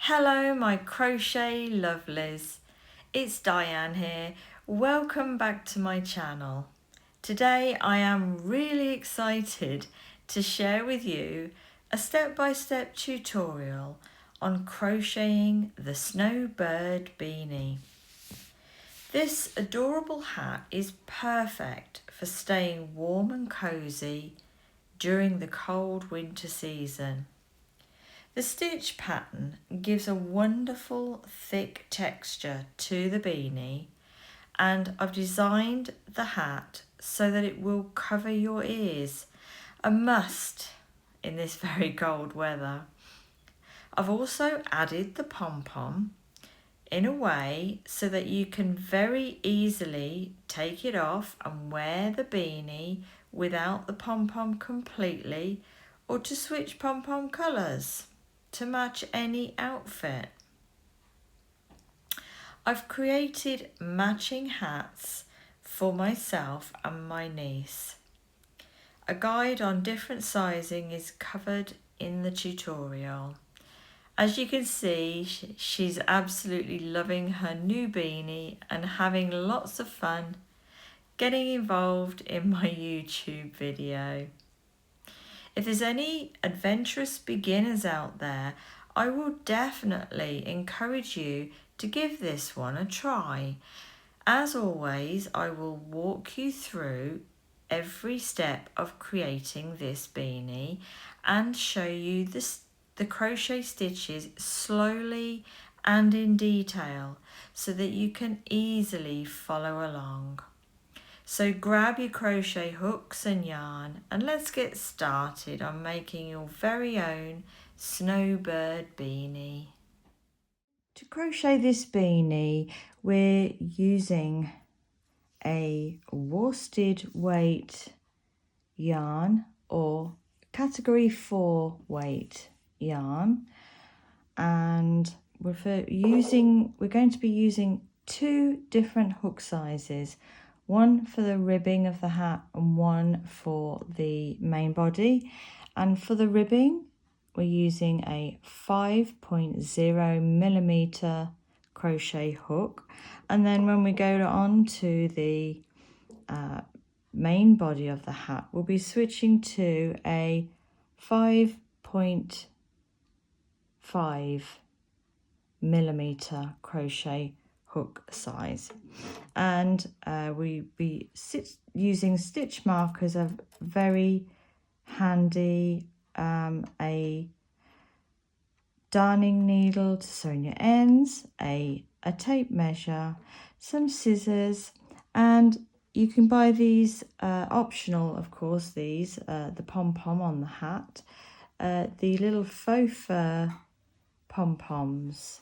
Hello my crochet lovelies, it's Diane here. Welcome back to my channel. Today I am really excited to share with you a step-by-step tutorial on crocheting the Snow Bird Beanie. This adorable hat is perfect for staying warm and cozy during the cold winter season. The stitch pattern gives a wonderful thick texture to the beanie, and I've designed the hat so that it will cover your ears, a must in this very cold weather. I've also added the pom-pom in a way so that you can very easily take it off and wear the beanie without the pom-pom completely, or to switch pom-pom colours to match any outfit. I've created matching hats for myself and my niece. A guide on different sizing is covered in the tutorial. As you can see, she's absolutely loving her new beanie and having lots of fun getting involved in my YouTube video. If there's any adventurous beginners out there, I will definitely encourage you to give this one a try. As always, I will walk you through every step of creating this beanie and show you the crochet stitches slowly and in detail so that you can easily follow along. So grab your crochet hooks and yarn and let's get started on making your very own Snow Bird Beanie. To crochet this beanie, we're using a worsted weight yarn or category 4 weight yarn, and we're going to be using two different hook sizes. One for the ribbing of the hat and one for the main body. And for the ribbing, we're using a 5.0mm crochet hook. And then when we go on to the main body of the hat, we'll be switching to a 5.5mm crochet hook size, and we be using stitch markers, a very handy a darning needle to sew in your ends, a tape measure, some scissors, and you can buy these optional, of course, these the pom-pom on the hat, the little faux fur pom-poms.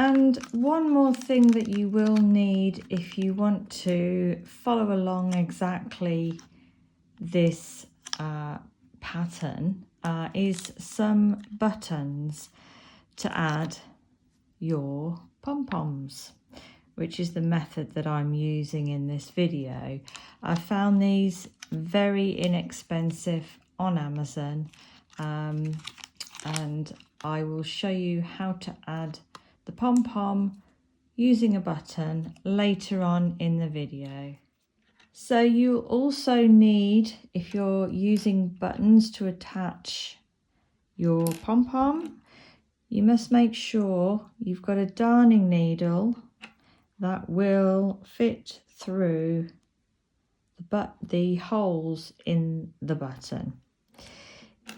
And one more thing that you will need if you want to follow along exactly this pattern is some buttons to add your pom-poms, which is the method that I'm using in this video. I found these very inexpensive on Amazon, and I will show you how to add the pom-pom using a button later on in the video. So you also need, if you're using buttons to attach your pom-pom, you must make sure you've got a darning needle that will fit through the holes in the button.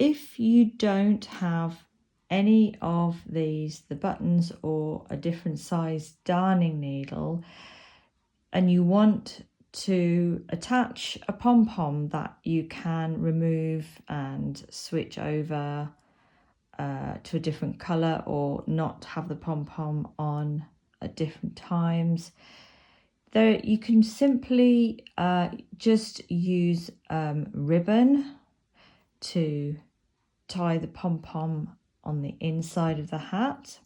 If you don't have any of these, the buttons or a different size darning needle, and you want to attach a pom-pom that you can remove and switch over to a different colour, or not have the pom-pom on at different times, there you can simply just use ribbon to tie the pom-pom on the inside of the hat.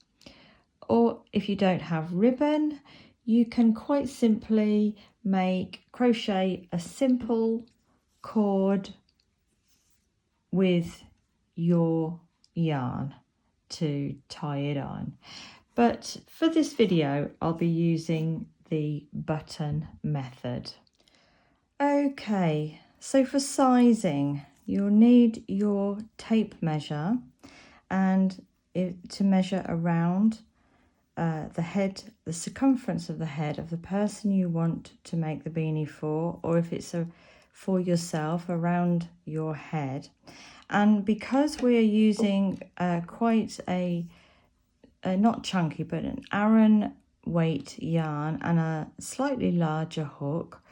Or if you don't have ribbon, you can quite simply crochet a simple cord with your yarn to tie it on. But for this video, I'll be using the button method. Okay, so for sizing, you'll need your tape measure and to measure around the head, the circumference of the head of the person you want to make the beanie for, or if it's for yourself, around your head. And because we're using quite a not chunky, but an Aran weight yarn and a slightly larger hook,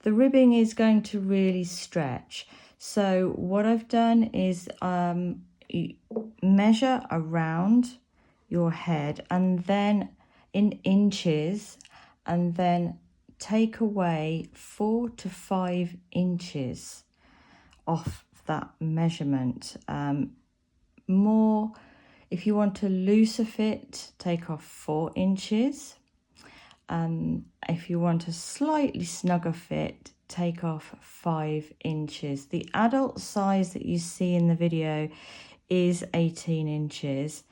the ribbing is going to really stretch. So what I've done is measure around your head and then in inches, and then take away 4 to 5 inches off that measurement. More, if you want a looser fit, take off 4 inches. If you want a slightly snugger fit, take off 5 inches. The adult size that you see in the video is 18 inches,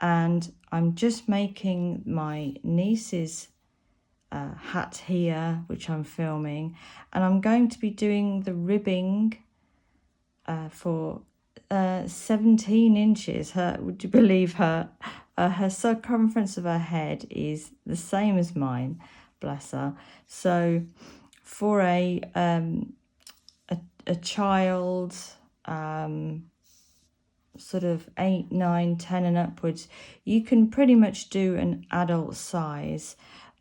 and I'm just making my niece's hat here, which I'm filming, and I'm going to be doing the ribbing for 17 inches. Would you believe her circumference of her head is the same as mine, bless her. So for a child, sort of 8, 9, 10 and upwards, you can pretty much do an adult size,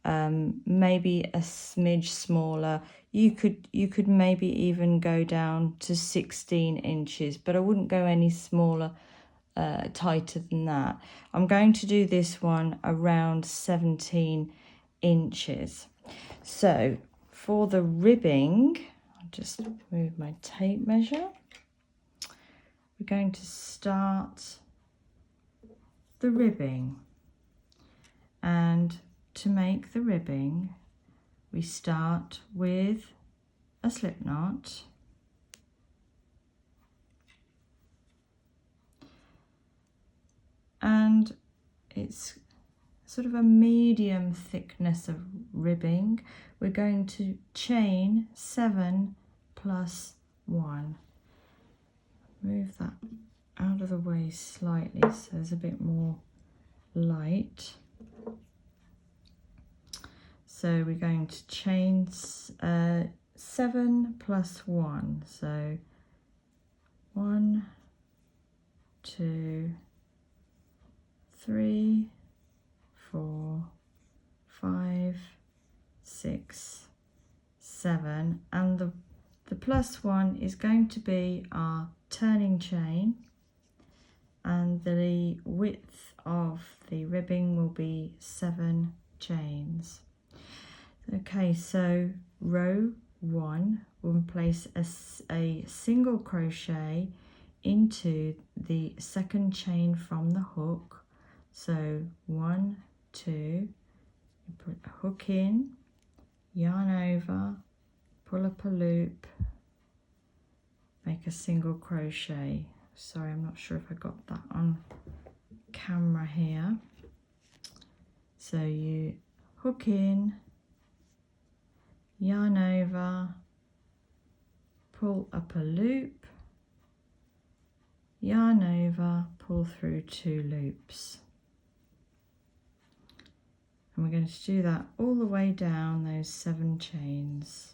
maybe a smidge smaller. You could maybe even go down to 16 inches, but I wouldn't go any smaller, tighter than that. I'm going to do this one around 17 inches. So for the ribbing, I'll just move my tape measure. We're going to start the ribbing, and to make the ribbing we start with a slip knot, and it's sort of a medium thickness of ribbing. We're going to chain 7 plus 1. Move that out of the way slightly so there's a bit more light. So we're going to chain 7 plus 1. So 1, 2, 3, 4, 5, 6, 7, and the plus 1 is going to be our turning chain, and the width of the ribbing will be 7 chains. Okay, so row 1 will place a single crochet into the second chain from the hook. So 1, 2, you put a hook in, yarn over, pull up a loop, make a single crochet. Sorry, I'm not sure if I got that on camera here. So you hook in, yarn over, pull up a loop, yarn over, pull through 2 loops. And we're going to do that all the way down those 7 chains.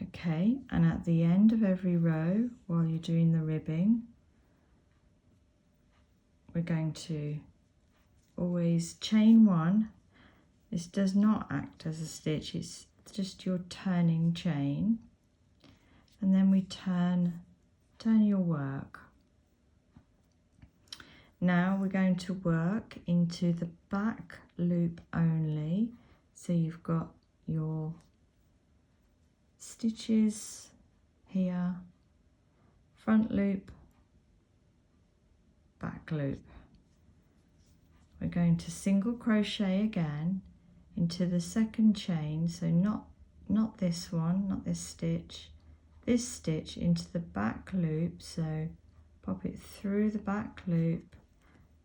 Okay, and at the end of every row, while you're doing the ribbing, we're going to always chain 1. This does not act as a stitch, it's just your turning chain. and then we turn your work. Now we're going to work into the back loop only. So you've got your stitches here, front loop, back loop. We're going to single crochet again into the second chain, so not this one, not this stitch into the back loop. So pop it through the back loop,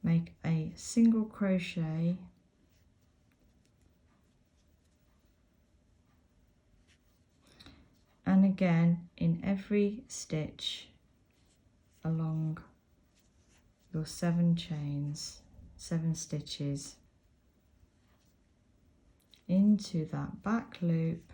make a single crochet, and again in every stitch along your 7 chains, 7 stitches into that back loop,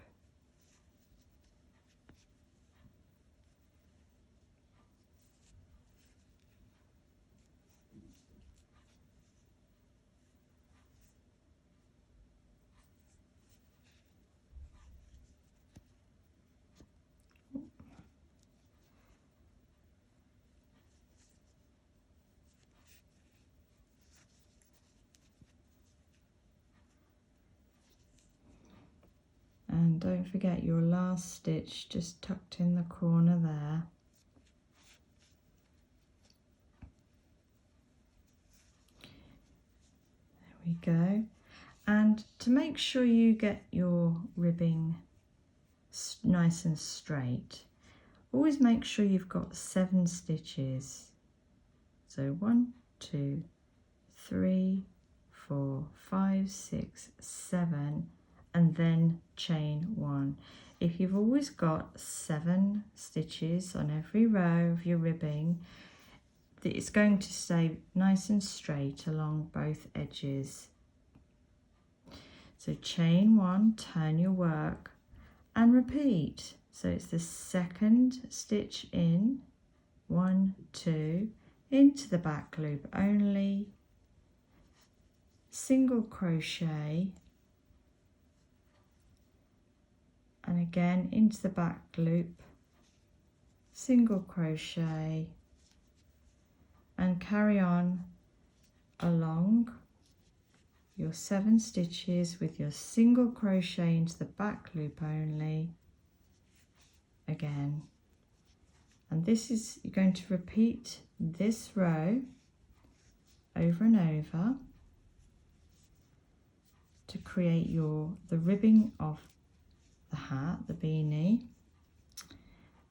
and don't forget your last stitch just tucked in the corner there. There we go. And to make sure you get your ribbing nice and straight, always make sure you've got 7 stitches. So 1, 2, 3, 4, 5, 6, 7, and then chain 1. If you've always got 7 stitches on every row of your ribbing, it's going to stay nice and straight along both edges. So chain 1, turn your work, and repeat. So it's the second stitch in, 1, 2, into the back loop only, single crochet, and again into the back loop, single crochet, and carry on along your 7 stitches with your single crochet into the back loop only again. And this is, you're going to repeat this row over and over to create the ribbing of the hat, the beanie,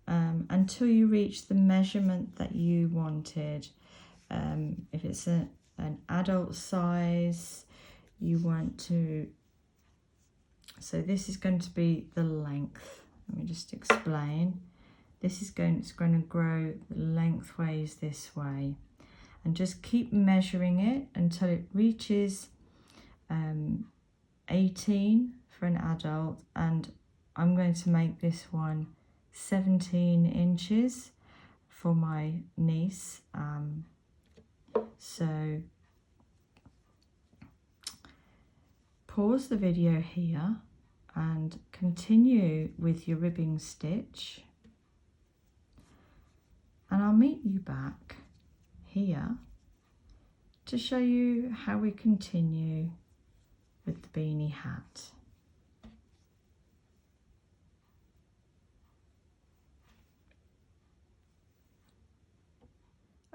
until you reach the measurement that you wanted. If it's an adult size, you want to, so this is going to be the length. Let me just explain. This is it's going to grow lengthways this way, and just keep measuring it until it reaches 18 for an adult, and I'm going to make this one 17 inches for my niece. So pause the video here and continue with your ribbing stitch, and I'll meet you back here to show you how we continue with the beanie hat.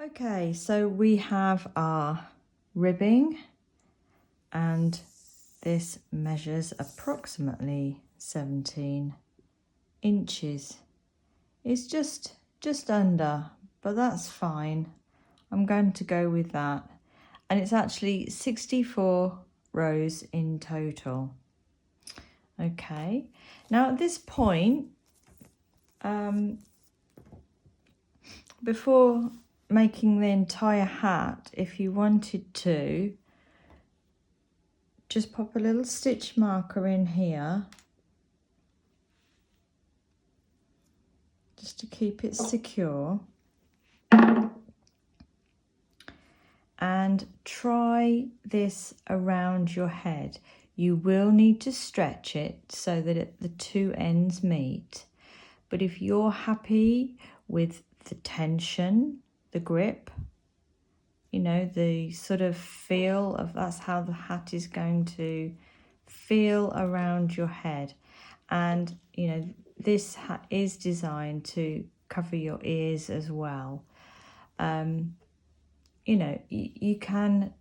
Okay, so we have our ribbing, and this measures approximately 17 inches. It's just under, but that's fine. I'm going to go with that. And it's actually 64 rows in total. Okay, now at this point, before making the entire hat, if you wanted to, just pop a little stitch marker in here just to keep it secure, and try this around your head. You will need to stretch it so that the 2 ends meet, But if you're happy with the tension, the grip, you know, the sort of feel of that's how the hat is going to feel around your head. And, you know, this hat is designed to cover your ears as well. You know, you can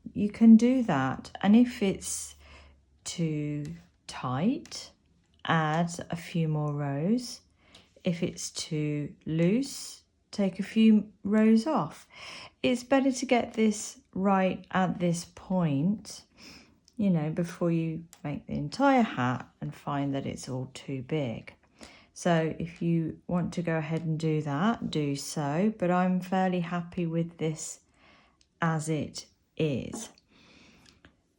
do that. And if it's too tight, add a few more rows. If it's too loose, take a few rows off. It's better to get this right at this point, you know, before you make the entire hat and find that it's all too big. So if you want to go ahead and do that, do so, but I'm fairly happy with this as it is.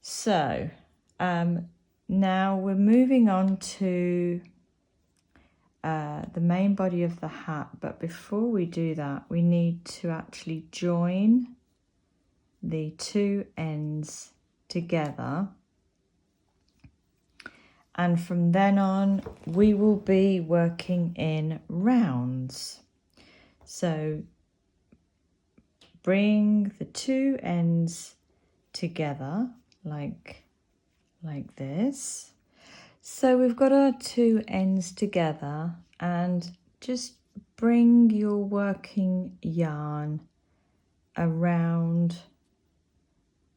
So now we're moving on to the main body of the hat, but before we do that, we need to actually join the two ends together, and from then on we will be working in rounds. So bring the two ends together like this. So we've got our two ends together, and just bring your working yarn around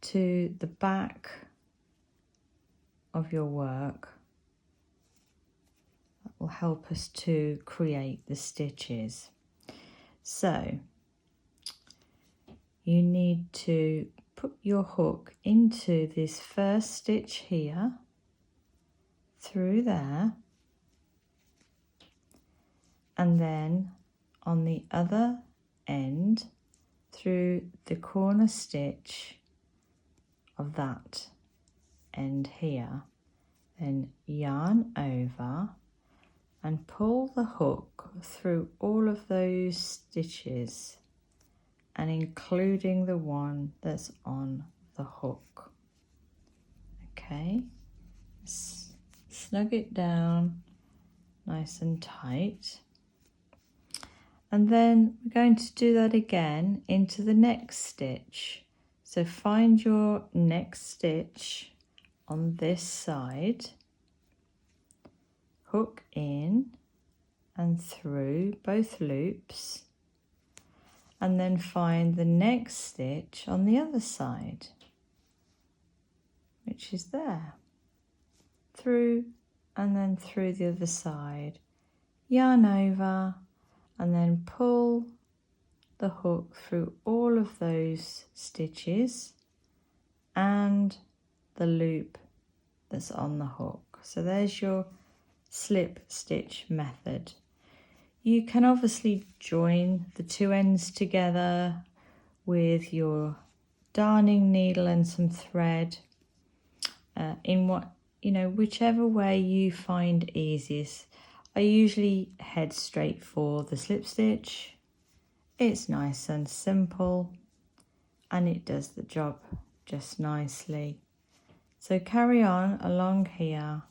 to the back of your work. That will help us to create the stitches. So you need to put your hook into this first stitch here, through there, and then on the other end through the corner stitch of that end here. Then yarn over and pull the hook through all of those stitches, and including the one that's on the hook. Okay, snug it down nice and tight, and then we're going to do that again into the next stitch. So find your next stitch on this side, hook in and through both loops, and then find the next stitch on the other side, which is there, through and then through the other side, yarn over, and then pull the hook through all of those stitches and the loop that's on the hook. So there's your slip stitch method. You can obviously join the two ends together with your darning needle and some thread in what, you know, whichever way you find easiest. I usually head straight for the slip stitch. It's nice and simple and it does the job just nicely. So carry on along here,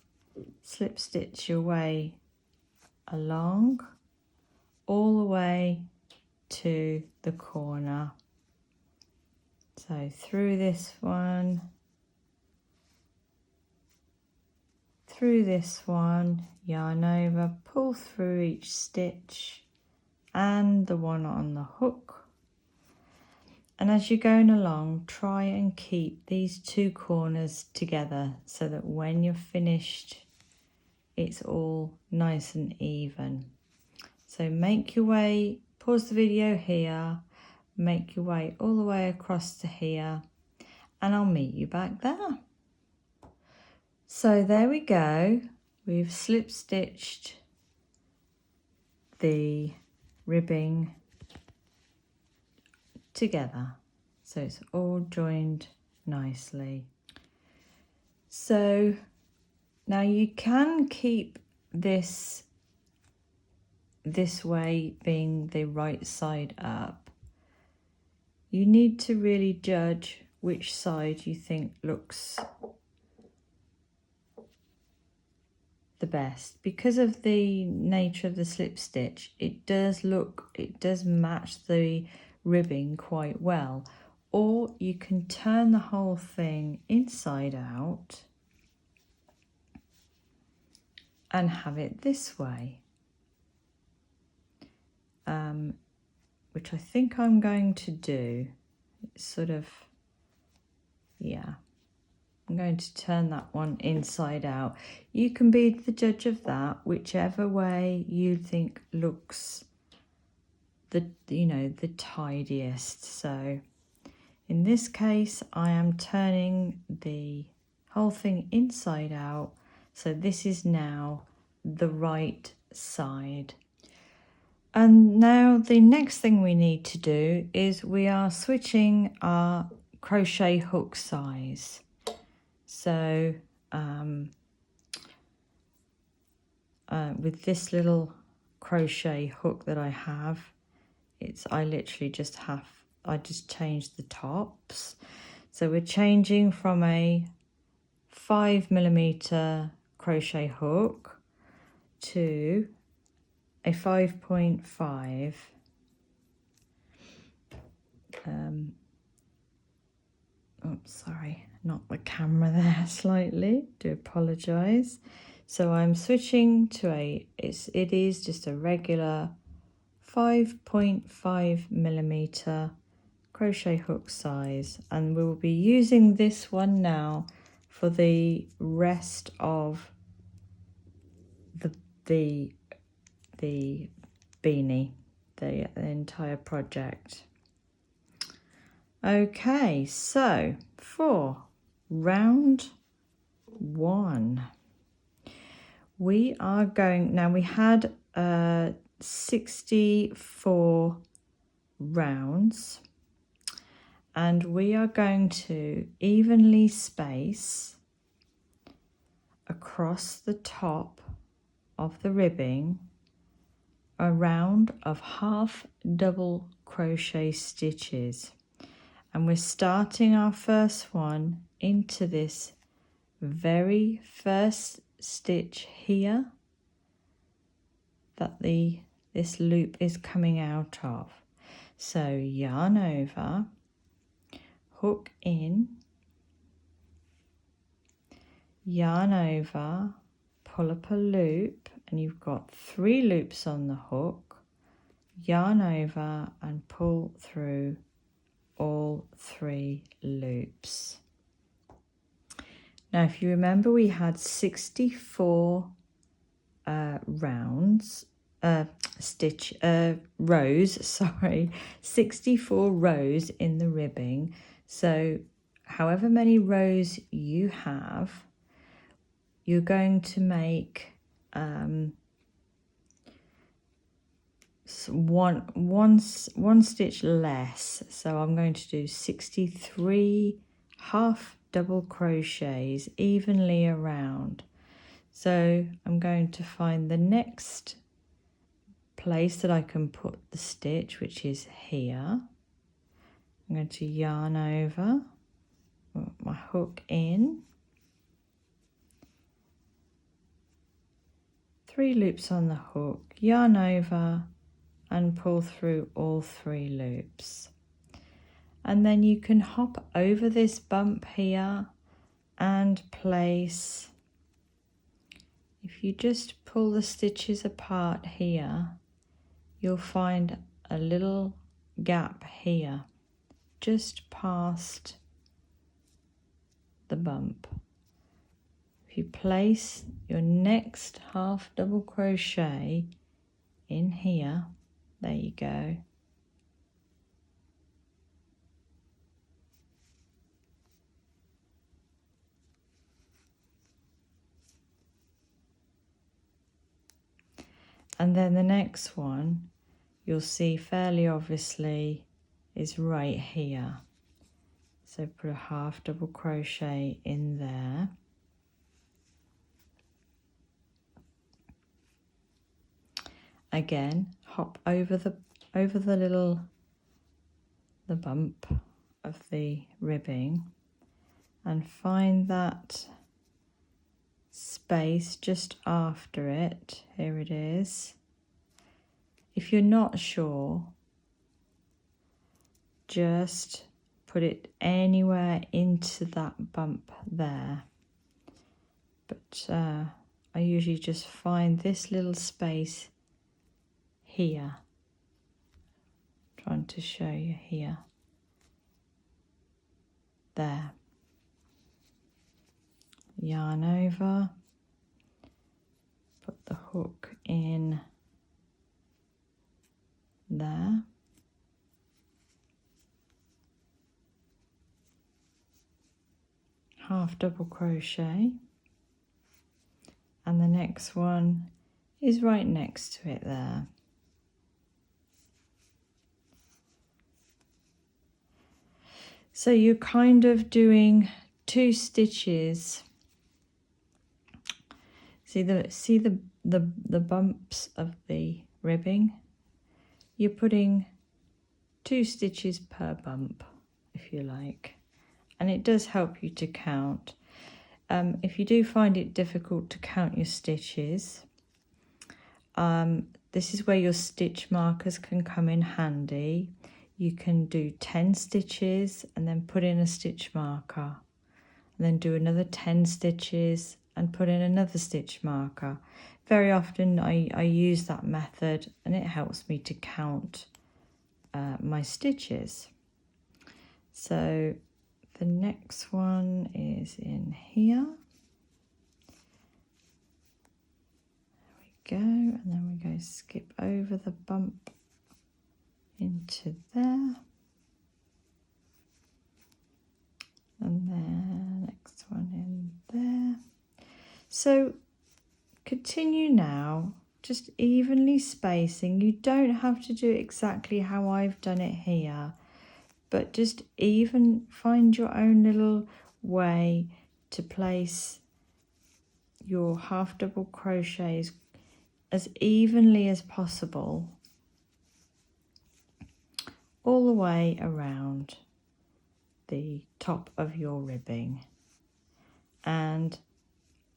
slip stitch your way along all the way to the corner. So through this one, yarn over, pull through each stitch and the one on the hook. And as you're going along, try and keep these two corners together so that when you're finished, it's all nice and even. So make your way, pause the video here, make your way all the way across to here, and I'll meet you back there. So there we go. We've slip stitched the ribbing together, so it's all joined nicely. So now you can keep this way being the right side up. You need to really judge which side you think looks the best because of the nature of the slip stitch. It does match the ribbing quite well. Or you can turn the whole thing inside out and have it this way, which I think I'm going to do. It's sort of, yeah, I'm going to turn that one inside out. You can be the judge of that, whichever way you think looks the tidiest. So in this case, I am turning the whole thing inside out. So this is now the right side. And now the next thing we need to do is we are switching our crochet hook size. So with this little crochet hook that I have, I just changed the tops. So we're changing from a 5mm crochet hook to a 5.5. Sorry, knocked the camera there slightly. Do apologise. So I'm switching to it is just a regular 5.5mm crochet hook size, and we will be using this one now for the rest of the beanie, the entire project. Okay, so for round 1, we are going, now we had 64 rounds, and we are going to evenly space across the top of the ribbing a round of half double crochet stitches, and we're starting our first one into this very first stitch here that this loop is coming out of. So yarn over, hook in, yarn over, pull up a loop, and you've got 3 loops on the hook, yarn over and pull through all 3 loops. Now if you remember, we had 64 rows, sorry, 64 rows in the ribbing. So however many rows you have, you're going to make one stitch less. So I'm going to do 63 half double crochets evenly around. So I'm going to find the next place that I can put the stitch, which is here. I'm going to yarn over, put my hook in, 3 loops on the hook, yarn over and pull through all 3 loops. And then you can hop over this bump here and place, if you just pull the stitches apart here, you'll find a little gap here just past the bump. If you place your next half double crochet in here, there you go. And then the next one, you'll see fairly obviously is right here. So put a half double crochet in there. Again, hop over the bump of the ribbing and find that space just after it. Here it is. If you're not sure, just put it anywhere into that bump there. But I usually just find this little space here. Trying to show you here. There. Yarn over. Put the hook in there. Half double crochet. And the next one is right next to it there. So you're kind of doing 2 stitches. See the bumps of the ribbing? You're putting 2 stitches per bump, if you like. And it does help you to count. If you do find it difficult to count your stitches, this is where your stitch markers can come in handy. You can do 10 stitches and then put in a stitch marker, and then do another 10 stitches and put in another stitch marker. Very often I use that method and it helps me to count my stitches. So the next one is in here. There we go, and then we go skip over the bump into there. And then next one in there. So continue now, just evenly spacing. You don't have to do exactly how I've done it here, but just find your own little way to place your half double crochets as evenly as possible all the way around the top of your ribbing, and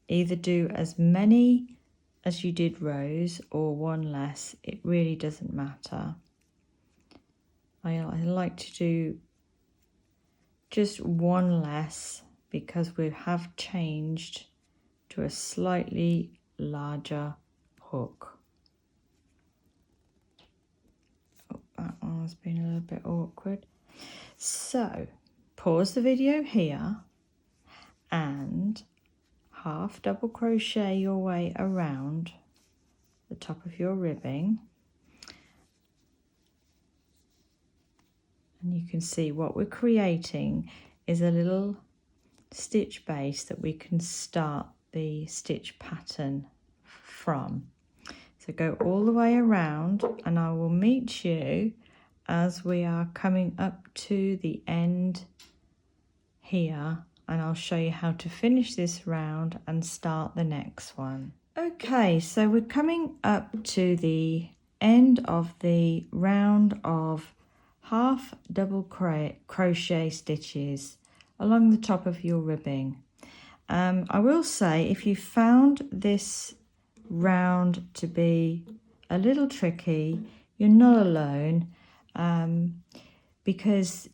either do as many as you did rows or one less. It really doesn't matter. I like to do just one less because we have changed to a slightly larger hook. Oh, that one's been a little bit awkward. So pause the video here and half double crochet your way around the top of your ribbing, and you can see what we're creating is a little stitch base that we can start the stitch pattern from. So go all the way around and I will meet you as we are coming up to the end here, and I'll show you how to finish this round and start the next one. Okay, so we're coming up to the end of the round of half double crochet stitches along the top of your ribbing. I will say, if you found this round to be a little tricky, you're not alone, because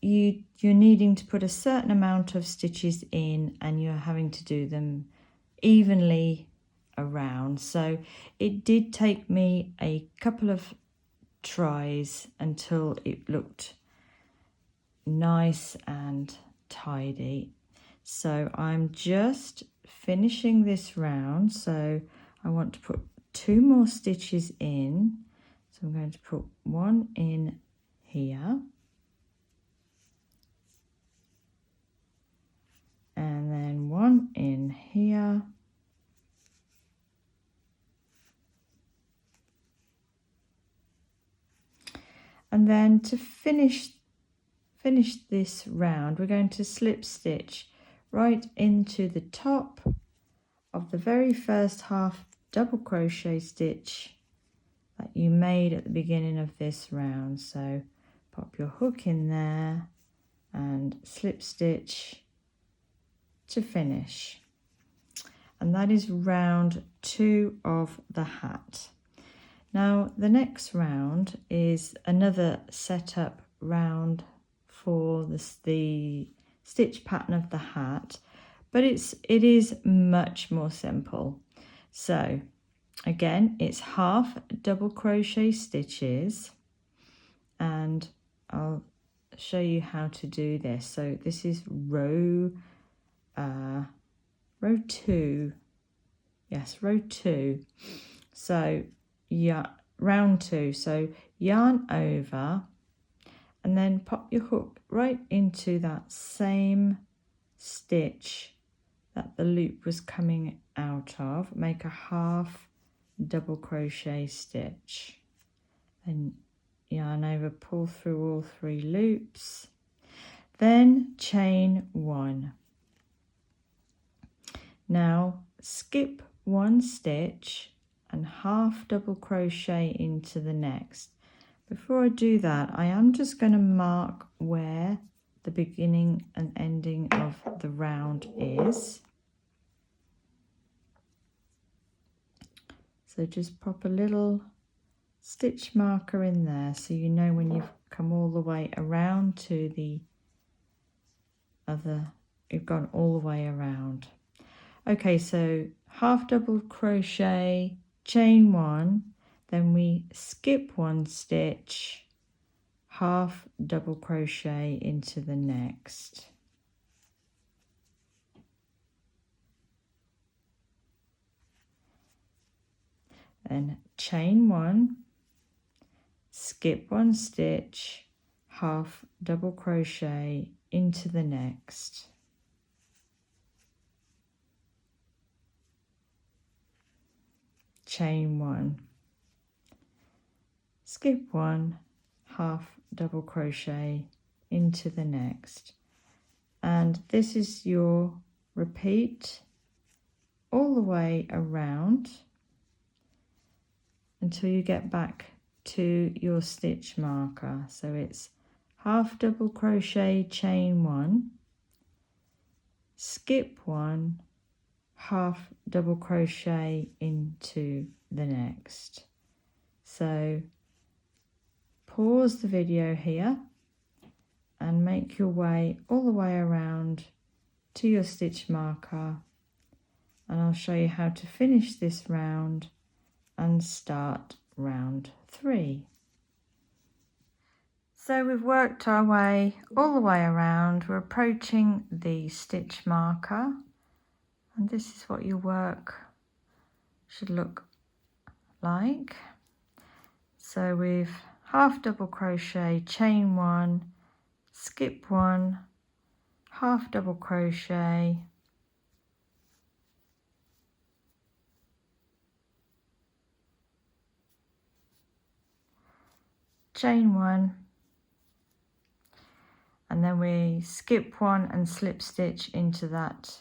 you're needing to put a certain amount of stitches in and you're having to do them evenly around. So it did take me a couple of tries until it looked nice and tidy. So I'm just finishing this round, so I want to put 2 more stitches in. So I'm going to put 1 in here, and then 1 in here, and then to finish this round, we're going to slip stitch right into the top of the very first half double crochet stitch that you made at the beginning of this round. So pop your hook in there and slip stitch to finish. and that is round 2 of the hat. Now the next round is another setup round for the stitch pattern of the hat, but it is much more simple. So again, it's half double crochet stitches, and I'll show you how to do this. So this is row 2. Yes, row 2. So yeah, round 2. So yarn over and then pop your hook right into that same stitch that the loop was coming out of. Make a half double crochet stitch and yarn over, pull through all 3 loops, then chain 1. Now skip 1 stitch and half double crochet into the next. Before I do that, I am just going to mark where the beginning and ending of the round is. So just pop a little stitch marker in there so you know when you've come all the way around to the other, you've gone all the way around. Okay, so half double crochet, chain 1, then we skip 1 stitch, half double crochet into the next. Then chain 1, skip 1 stitch, half double crochet into the next. Chain 1, skip 1, half double crochet into the next, and this is your repeat all the way around until you get back to your stitch marker. So it's half double crochet, chain 1, skip 1, half double crochet into the next. So pause the video here and make your way all the way around to your stitch marker, and I'll show you how to finish this round and start round 3. So we've worked our way all the way around. We're approaching the stitch marker, and this is what your work should look like. So we've half double crochet, chain 1, skip 1, half double crochet, chain 1, and then we skip 1 and slip stitch into that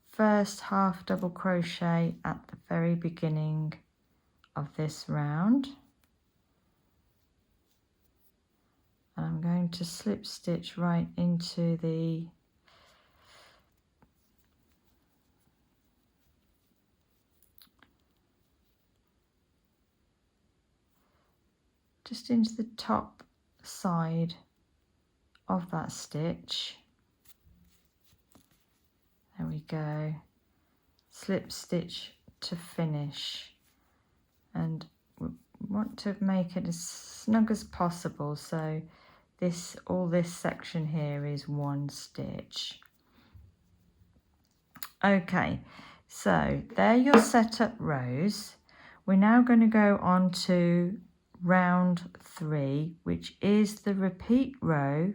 first half double crochet at the very beginning of this round. And I'm going to slip stitch right into the just into the top side of that stitch. There we go. Slip stitch to finish, and we want to make it as snug as possible, so all this section here is 1 stitch. Okay, so there are your setup rows. We're now going to go on to round 3, which is the repeat row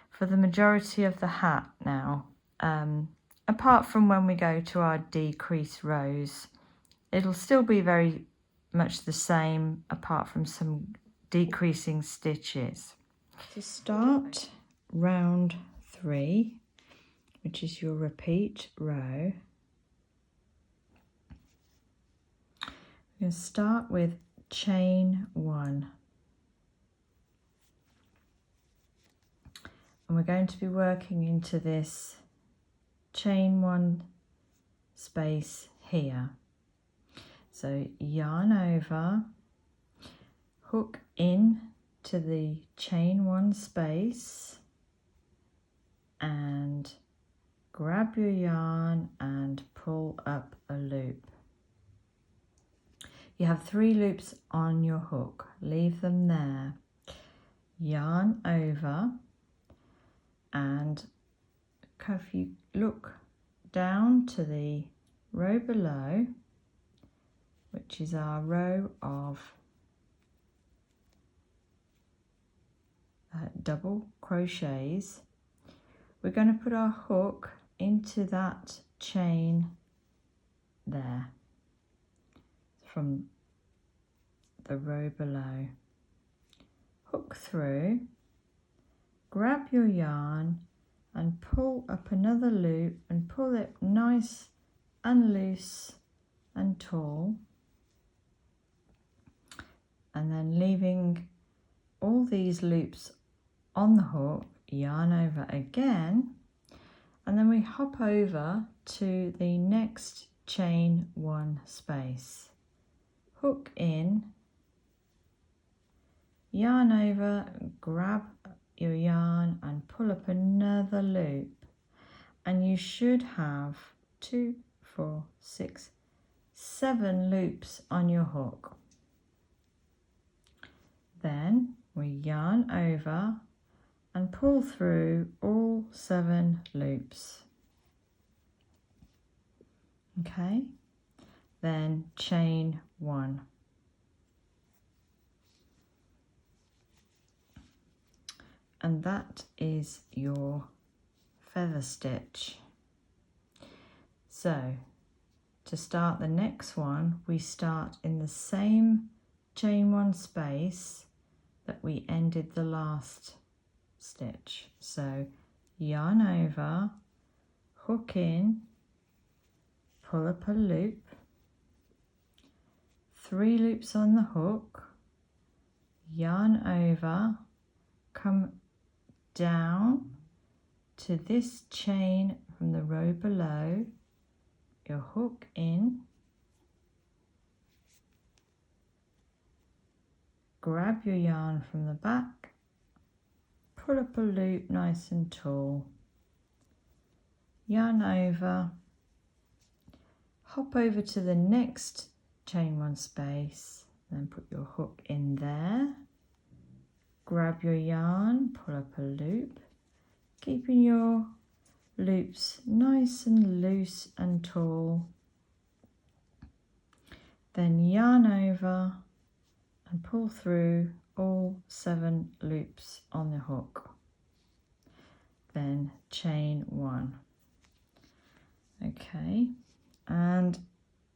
for the majority of the hat now. Apart from when we go to our decrease rows, it'll still be very much the same apart from some decreasing stitches. To start round 3, which is your repeat row, we're going to start with chain 1. And we're going to be working into this chain 1 space here. So yarn over, hook in to the chain 1 space and grab your yarn and pull up a loop. You have 3 loops on your hook, leave them there. Yarn over, and if you look down to the row below, which is our row of double crochets, we're going to put our hook into that chain there from the row below. Hook through, grab your yarn and pull up another loop and pull it nice and loose and tall, and then leaving all these loops on the hook, yarn over again, and then we hop over to the next chain 1 space, hook in, yarn over, grab your yarn and pull up another loop, and you should have 2, 4, 6, 7 loops on your hook. Then we yarn over and pull through all 7 loops. Okay, then chain 1. And that is your feather stitch. So to start the next one, we start in the same chain 1 space that we ended the last stitch. So yarn over, hook in, pull up a loop, 3 loops on the hook, yarn over, come down to this chain from the row below, your hook in, grab your yarn from the back, pull up a loop nice and tall, yarn over, hop over to the next chain 1 space, then put your hook in there, grab your yarn, pull up a loop, keeping your loops nice and loose and tall, then yarn over and pull through all 7 loops on the hook, then chain 1. Okay, and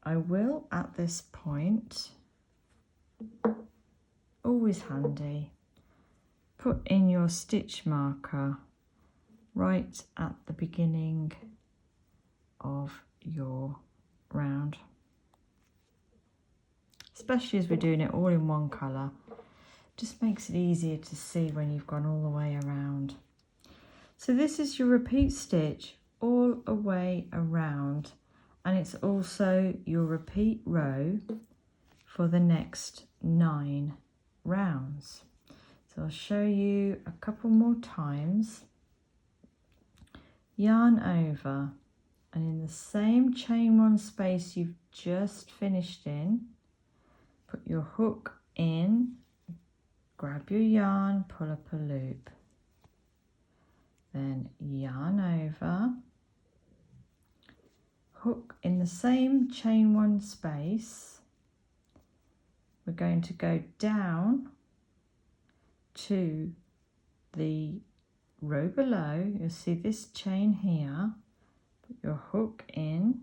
I will at this point, always handy, put in your stitch marker right at the beginning of your round, especially as we're doing it all in one colour. Just makes it easier to see when you've gone all the way around. So this is your repeat stitch all the way around, and it's also your repeat row for the next 9 rounds. So I'll show you a couple more times. Yarn over, and in the same chain 1 space you've just finished in, put your hook in, grab your yarn, pull up a loop, then yarn over, hook in the same chain 1 space. We're going to go down to the row below. You'll see this chain here, put your hook in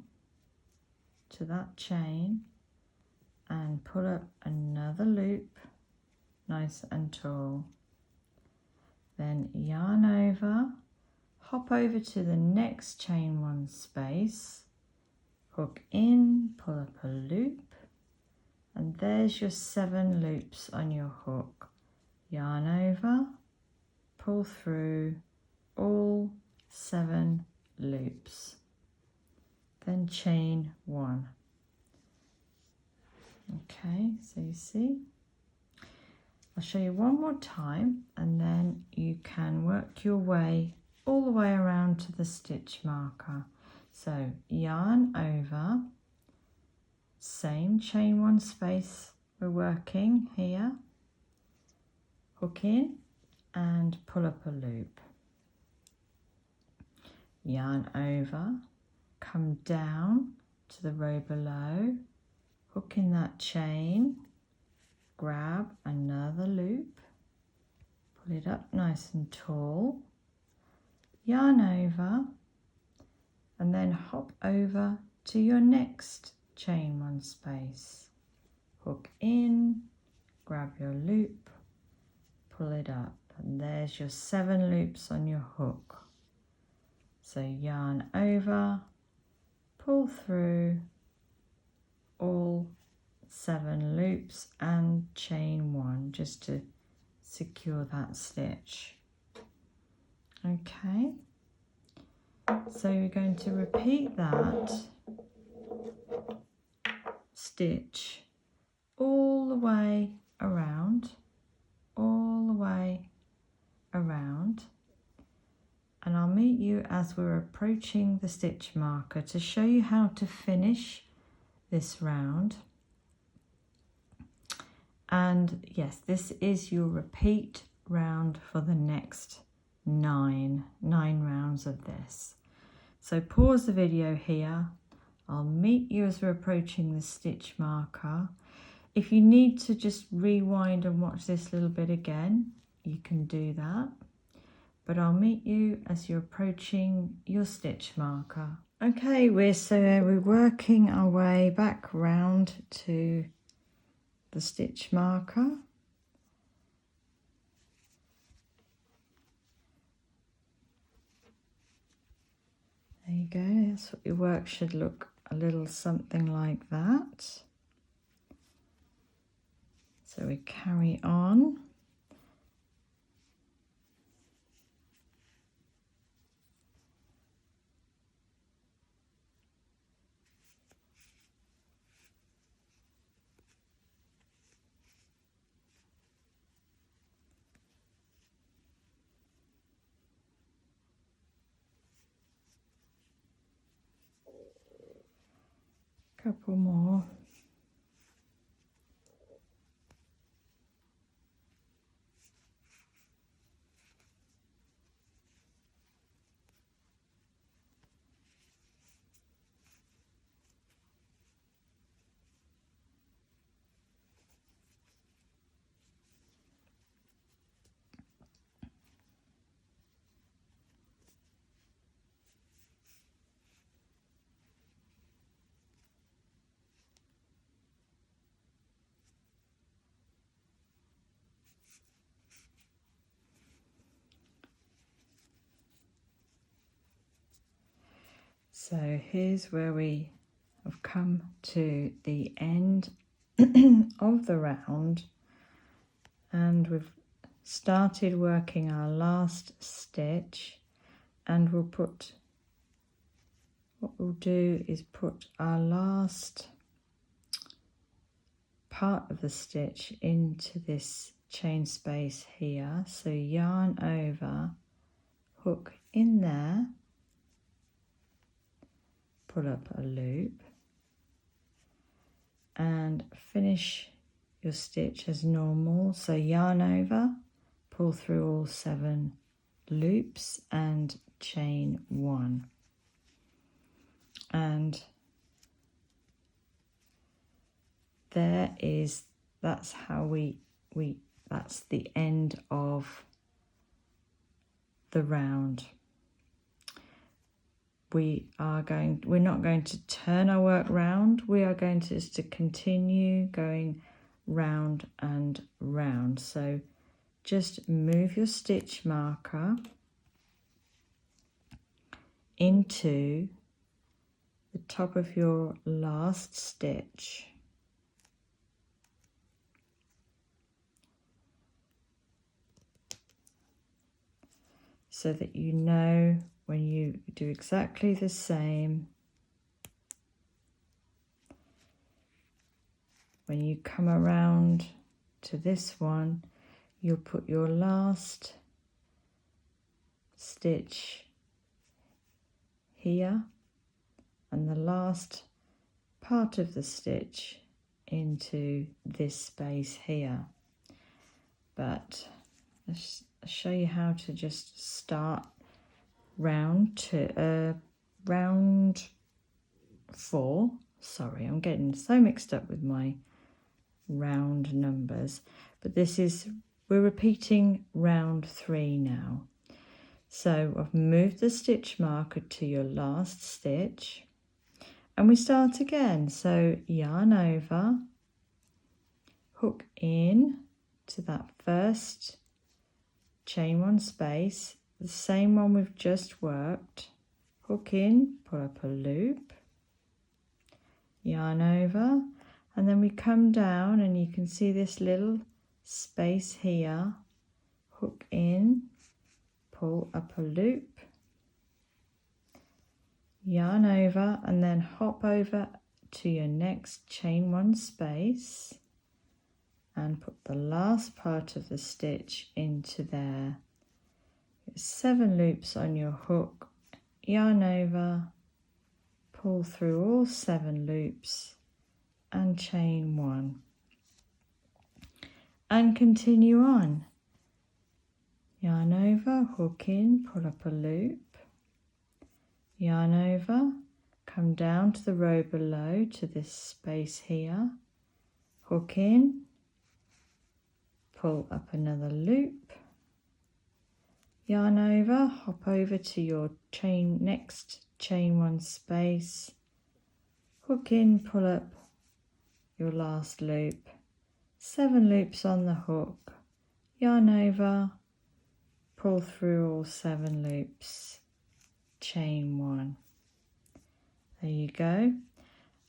to that chain and pull up another loop nice and tall, then yarn over, hop over to the next chain 1 space, hook in, pull up a loop, and there's your 7 loops on your hook. Yarn over, pull through all 7 loops, then chain 1. Okay, so you see, I'll show you one more time and then you can work your way all the way around to the stitch marker. So yarn over, same chain 1 space we're working here, hook in and pull up a loop. Yarn over, come down to the row below, hook in that chain, grab another loop, pull it up nice and tall, yarn over, and then hop over to your next chain 1 space, hook in, grab your loop, pull it up, and there's your 7 loops on your hook. So yarn over, pull through all 7 loops and chain 1 just to secure that stitch. Okay, so you're going to repeat that stitch all the way around, all the way around, and I'll meet you as we're approaching the stitch marker to show you how to finish this round. And yes, this is your repeat round for the next 9 rounds of this. So pause the video here. I'll meet you as we're approaching the stitch marker. If you need to just rewind and watch this little bit again, you can do that. But I'll meet you as you're approaching your stitch marker. Okay, we're working our way back round to the stitch marker. There you go, that's what your work should look a little something like that. So we carry on. Couple more. So here's where we have come to the end of the round, and we've started working our last stitch, and what we'll do is put our last part of the stitch into this chain space here. So yarn over, hook in there, pull up a loop and finish your stitch as normal. So yarn over, pull through all 7 loops and chain 1. And that's how that's the end of the round. We're not going to turn our work round. We are going to continue going round and round. So just move your stitch marker into the top of your last stitch. So that you know when you do exactly the same, when you come around to this one, you'll put your last stitch here and the last part of the stitch into this space here. But let's show you how to just start round 4. Sorry, I'm getting so mixed up with my round numbers, but we're repeating round 3 now. So I've moved the stitch marker to your last stitch and we start again. So yarn over, hook in to that first chain 1 space, the same one we've just worked, hook in, pull up a loop, yarn over, and then we come down and you can see this little space here, hook in, pull up a loop, yarn over, and then hop over to your next chain 1 space and put the last part of the stitch into there. 7 loops on your hook, yarn over, pull through all 7 loops and chain 1 and continue on. Yarn over, hook in, pull up a loop, yarn over, come down to the row below to this space here, hook in, pull up another loop, yarn over, hop over to your next chain 1 space, hook in, pull up your last loop, 7 loops on the hook, yarn over, pull through all 7 loops, chain 1. There you go.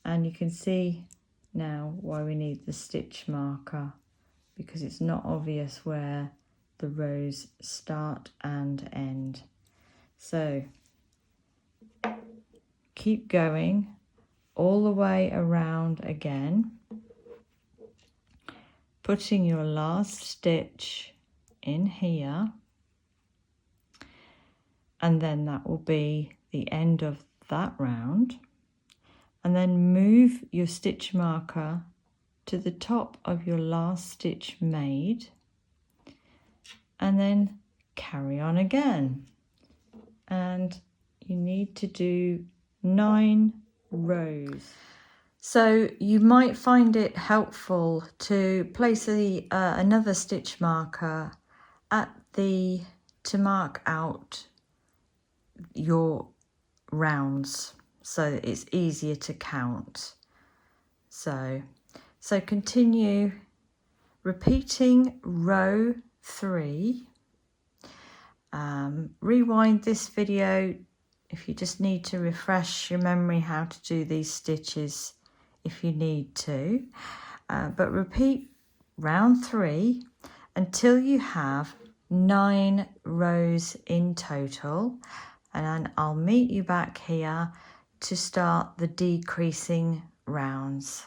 And you can see now why we need the stitch marker, because it's not obvious where the rows start and end. So keep going all the way around again, putting your last stitch in here, and then that will be the end of that round, and then move your stitch marker to the top of your last stitch made, and then carry on again. And you need to do 9 rows. So you might find it helpful to place another stitch marker to mark out your rounds so it's easier to count. So continue repeating row 3. Rewind this video if you just need to refresh your memory how to do these stitches if you need to, but repeat round 3 until you have 9 rows in total, and then I'll meet you back here to start the decreasing rounds.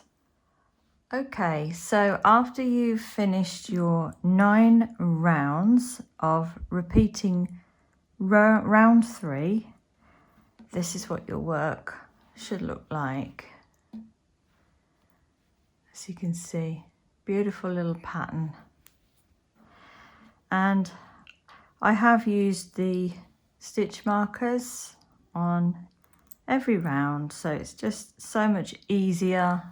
Okay, so after you've finished your 9 rounds of repeating round 3, this is what your work should look like. As you can see, beautiful little pattern. And I have used the stitch markers on every round, so it's just so much easier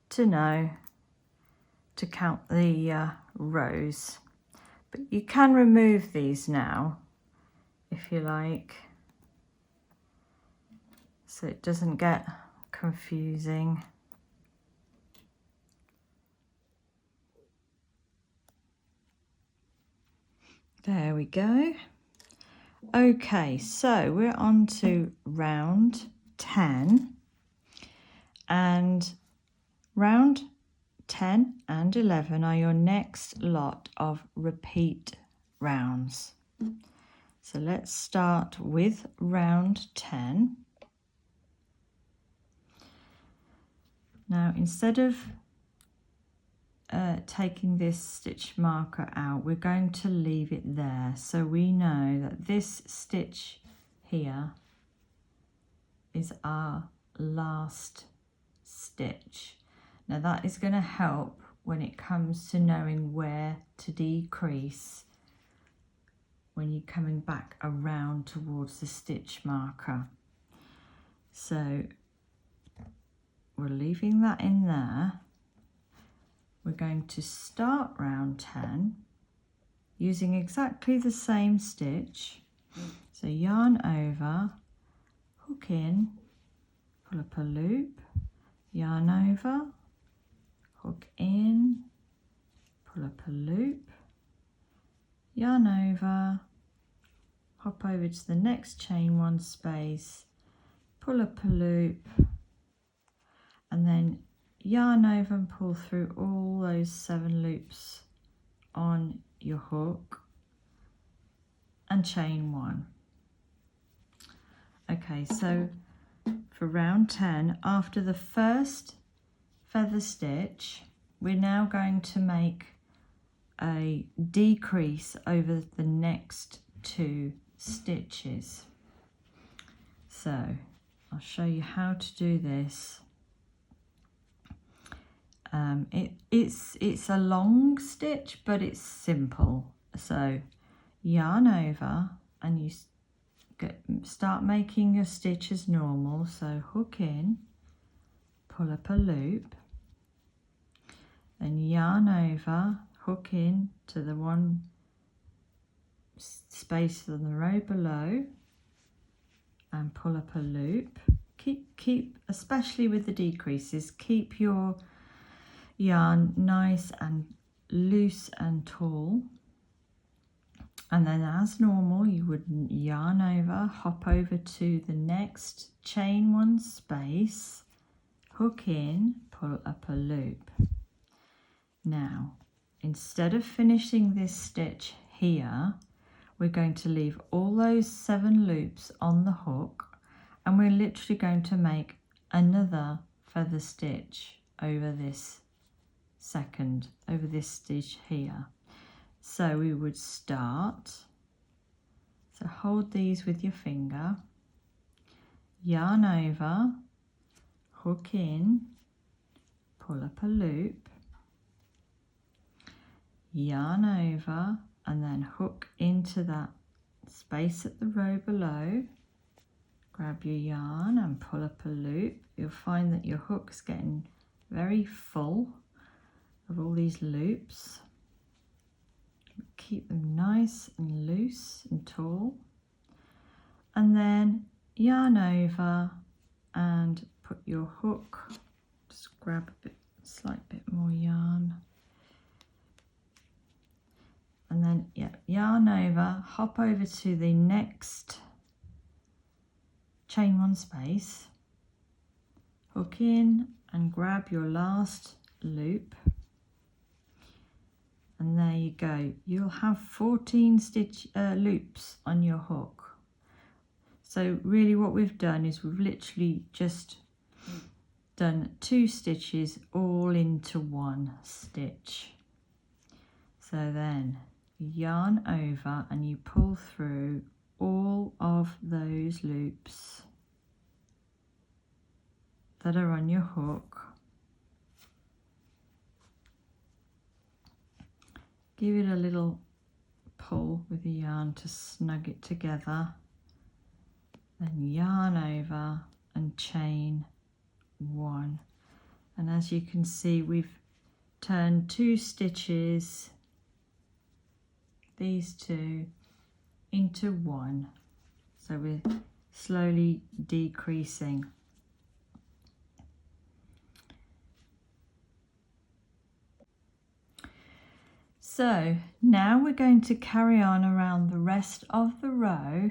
to know to count the rows. But you can remove these now if you like, so it doesn't get confusing. There we go. Okay, so we're on to round 10, and round 10 and 11 are your next lot of repeat rounds. So let's start with round 10. Now, instead of taking this stitch marker out, we're going to leave it there, so we know that this stitch here is our last stitch. Now that is going to help when it comes to knowing where to decrease when you're coming back around towards the stitch marker. So we're leaving that in there. We're going to start round 10 using exactly the same stitch. So yarn over, hook in, pull up a loop, yarn over, hook in, pull up a loop, yarn over, hop over to the next chain one space, pull up a loop, and then yarn over and pull through all those 7 loops on your hook and chain 1. Okay, so for round 10, after the first feather stitch, we're now going to make a decrease over the next 2 stitches. So I'll show you how to do this. It's a long stitch, but it's simple. So yarn over and you start making your stitch as normal. So hook in, pull up a loop, then yarn over, hook in to the one space on the row below and pull up a loop. Keep, especially with the decreases, keep your yarn nice and loose and tall, and then as normal you would yarn over, hop over to the next chain 1 space, hook in, pull up a loop. Now instead of finishing this stitch here, we're going to leave all those 7 loops on the hook, and we're literally going to make another feather stitch over this stitch here. So we would start, so hold these with your finger, yarn over, hook in, pull up a loop, yarn over, and then hook into that space at the row below, grab your yarn and pull up a loop. You'll find that your hook's getting very full of all these loops. Keep them nice and loose and tall, and then yarn over and put your hook, just grab a slight bit more yarn, and then yarn over, hop over to the next chain 1 space, hook in and grab your last loop, and there you go. You'll have 14 loops on your hook. So really what we've done is we've literally just done 2 stitches all into 1 stitch. So then yarn over and you pull through all of those loops that are on your hook. Give it a little pull with the yarn to snug it together, then yarn over and chain 1. And as you can see, we've turned 2 stitches, these 2, into 1. So we're slowly decreasing. So now we're going to carry on around the rest of the row,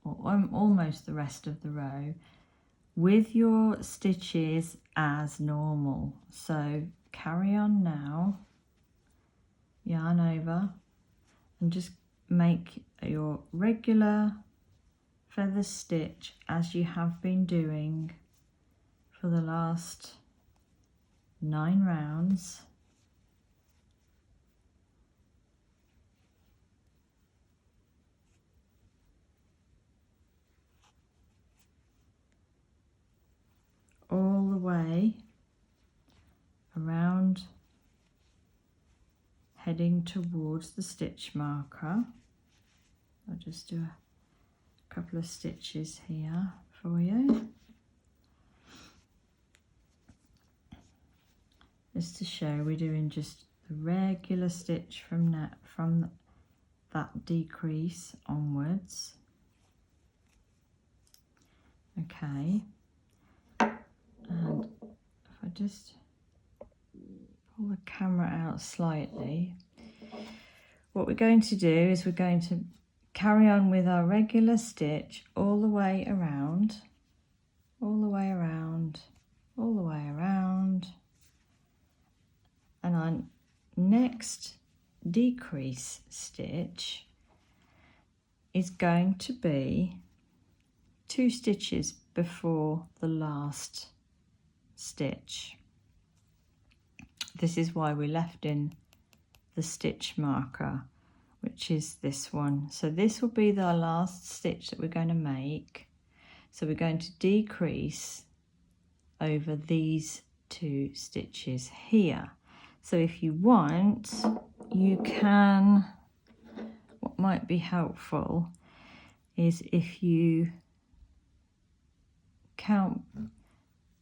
or almost the rest of the row, with your stitches as normal. So carry on now, yarn over, and just make your regular feather stitch as you have been doing for the last 9 rounds. way around, heading towards the stitch marker. I'll just do a couple of stitches here for you, just to show we're doing just the regular stitch from that decrease onwards. Okay, and if I just pull the camera out slightly, what we're going to do is we're going to carry on with our regular stitch all the way around, all the way around, all the way around, and our next decrease stitch is going to be 2 stitches before the last stitch. This is why we left in the stitch marker, which is this one. So this will be the last stitch that we're going to make. So we're going to decrease over these 2 stitches here. So if you want, you can, what might be helpful is if you count,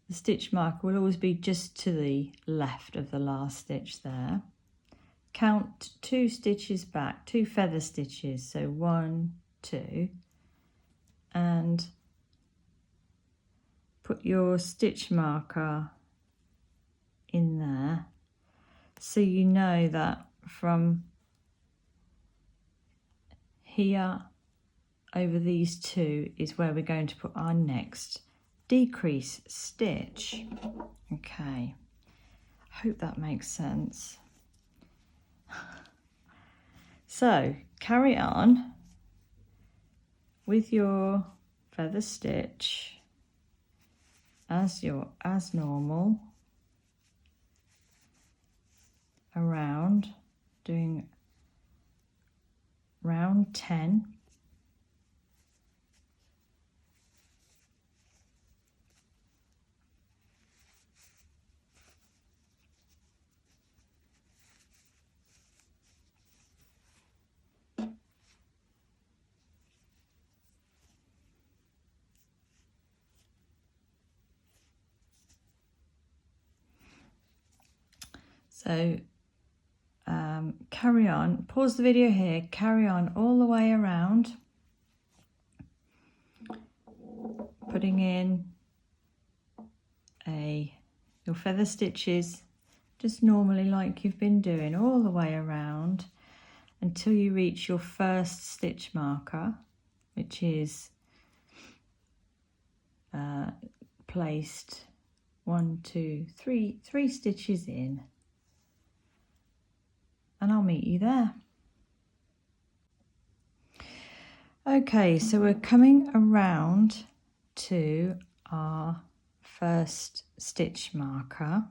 the stitch marker will always be just to the left of the last stitch there. Count 2 stitches back, 2 feather stitches, so 1, 2, and put your stitch marker in there, so you know that from here over these 2 is where we're going to put our next decrease stitch. Okay, hope that makes sense. So carry on with your feather stitch as normal around, doing round 10. So carry on, pause the video here, carry on all the way around, putting in your feather stitches just normally like you've been doing all the way around until you reach your first stitch marker, which is placed 1, 2, 3 stitches in, and I'll meet you there. Okay, so we're coming around to our first stitch marker.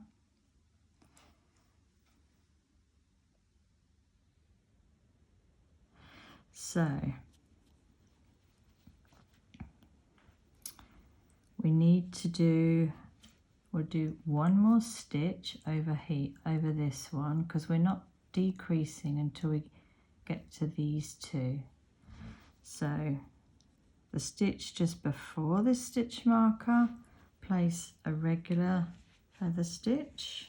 So we need to we'll do one more stitch over here, over this one, because we're not decreasing until we get to these 2. So the stitch just before this stitch marker, place a regular feather stitch.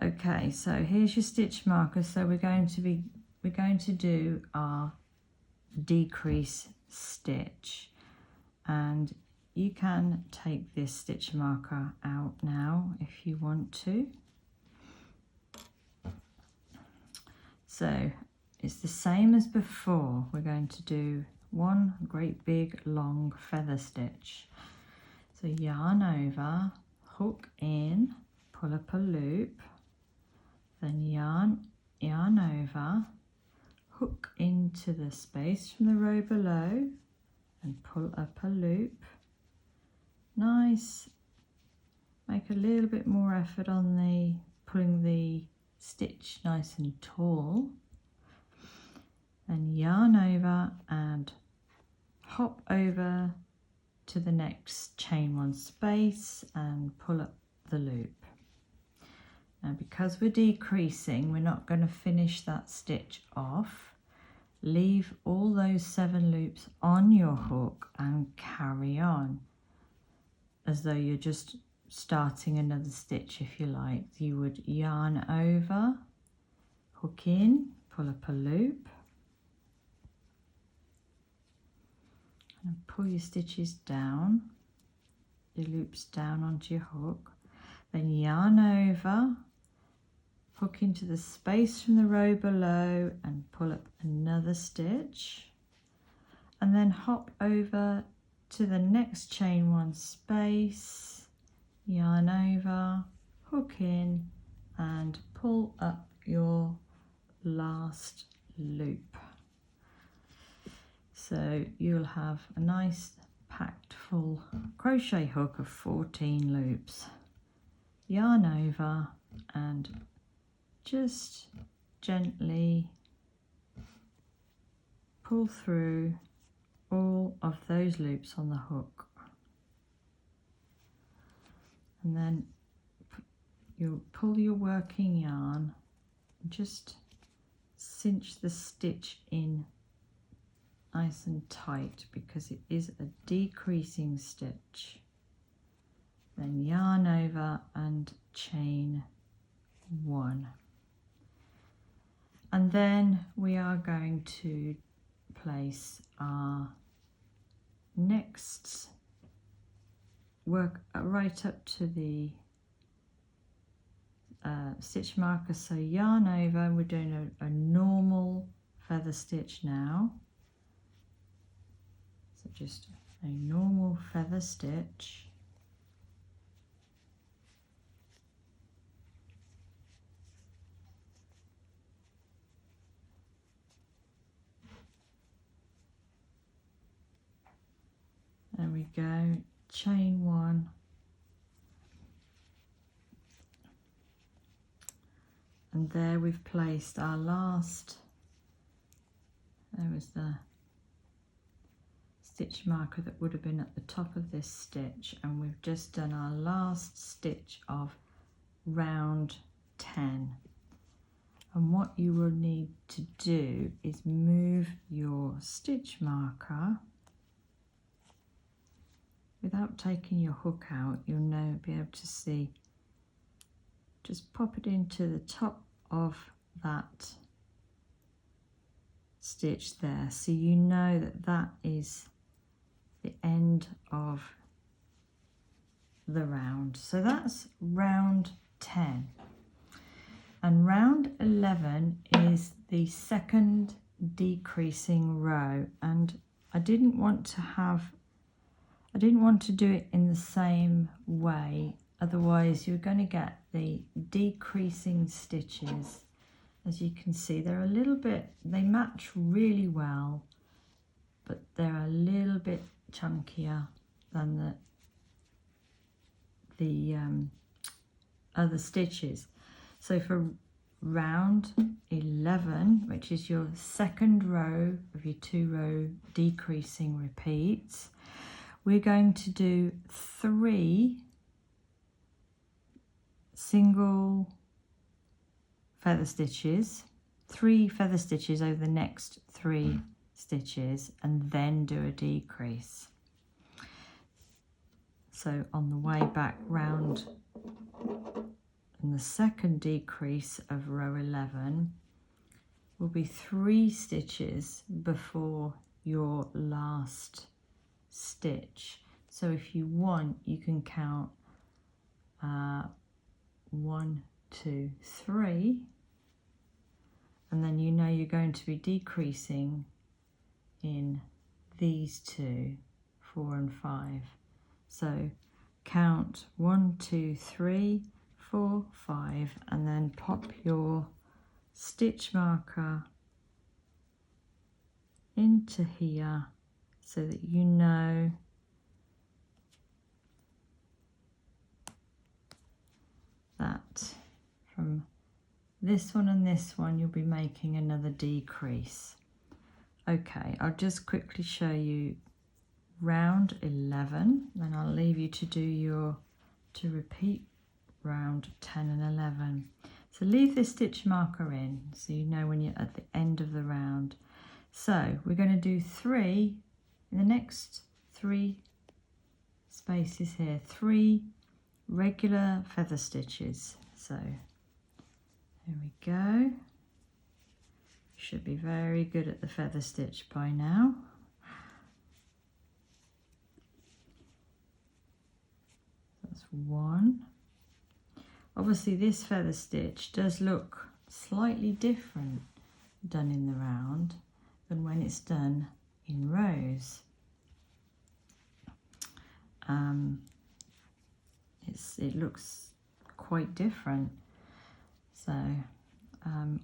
Okay, so here's your stitch marker. So we're going to do our decrease stitch, and you can take this stitch marker out now if you want to. So it's the same as before. We're going to do one great big long feather stitch. So yarn over, hook in, pull up a loop, then yarn over, hook into the space from the row below and pull up a loop, nice. Make a little bit more effort on the pulling the stitch nice and tall. And yarn over and hop over to the next chain one space and pull up the loop. Now because we're decreasing, we're not going to finish that stitch off. Leave all those 7 loops on your hook and carry on as though you're just starting another stitch. If you like, you would yarn over, hook in, pull up a loop and pull your stitches down, your loops down onto your hook, then yarn over, hook into the space from the row below and pull up another stitch, and then hop over to the next chain one space, yarn over, hook in and pull up your last loop. So you'll have a nice packed full crochet hook of 14 loops. Yarn over and just gently pull through all of those loops on the hook, and then you'll pull your working yarn and just cinch the stitch in nice and tight because it is a decreasing stitch. Then yarn over and chain 1. And then we are going to place our next work right up to the stitch marker. So yarn over, and we're doing a normal feather stitch now. So just a normal feather stitch. There we go, chain 1, and there we've placed our last, there was the stitch marker that would have been at the top of this stitch, and we've just done our last stitch of round 10. And what you will need to do is move your stitch marker without taking your hook out. You'll now be able to see, just pop it into the top of that stitch there, so you know that that is the end of the round. So that's round 10, and round 11 is the second decreasing row, and I didn't want to do it in the same way, otherwise you're going to get the decreasing stitches. As you can see, they're a little bit, they match really well, but they're a little bit chunkier than the other stitches. So for round 11, which is your second row of your 2-row decreasing repeats, we're going to do 3 single feather stitches, 3 feather stitches over the next 3 stitches, and then do a decrease. So on the way back round, in the second decrease of row 11 will be 3 stitches before your last stitch. So if you want, you can count 1, 2, 3, and then you know you're going to be decreasing in these 2, 4 and 5. So count 1, 2, 3, 4, 5, and then pop your stitch marker into here so that you know that from this one and this one you'll be making another decrease. Okay, I'll just quickly show you round 11, then I'll leave you to repeat round 10 and 11. So leave this stitch marker in so you know when you're at the end of the round. So we're going to do 3 in the next 3 spaces here, 3 regular feather stitches. So there we go. Should be very good at the feather stitch by now. That's 1. Obviously this feather stitch does look slightly different done in the round than when it's done in rows. It looks quite different. So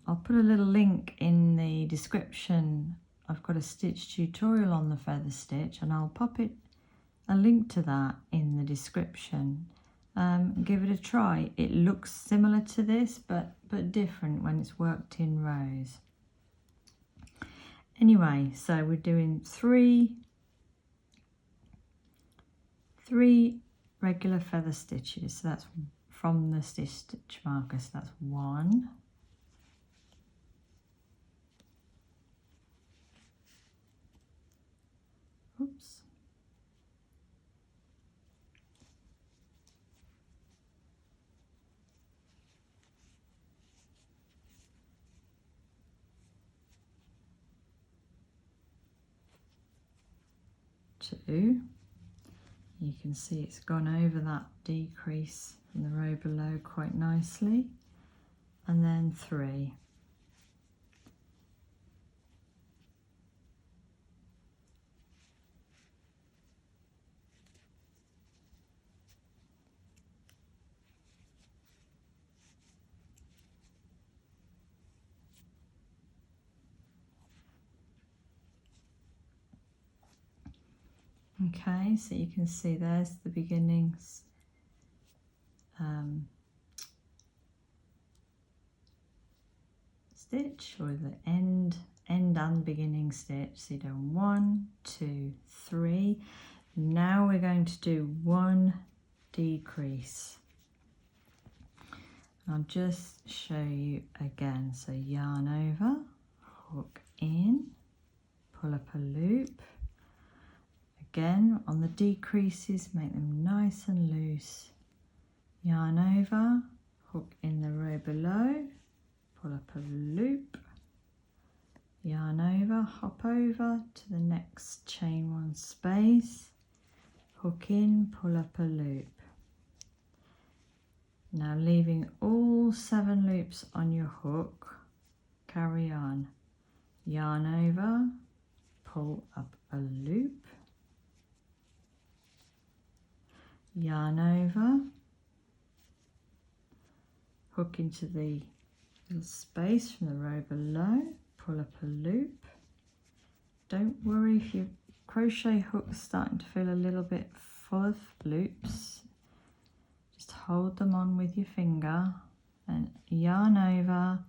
I'll put a little link in the description. I've got a stitch tutorial on the feather stitch and I'll pop a link to that in the description. Give it a try. It looks similar to this but different when it's worked in rows. Anyway, so we're doing 3 regular feather stitches. So that's from the stitch marker. So that's 1, 2. You can see it's gone over that decrease from the row below quite nicely, and then 3. Okay, so you can see there's the beginnings stitch, or the end and beginning stitch. So you're doing 1, 2, 3. Now we're going to do 1 decrease. I'll just show you again. So yarn over, hook in, pull up a loop. Again, on the decreases, make them nice and loose. Yarn over, hook in the row below, pull up a loop, yarn over, hop over to the next chain 1 space, hook in, pull up a loop. Now leaving all 7 loops on your hook, carry on. Yarn over, pull up a loop, yarn over, hook into the little space from the row below, pull up a loop. Don't worry if your crochet hook's starting to feel a little bit full of loops. Just hold them on with your finger and yarn over,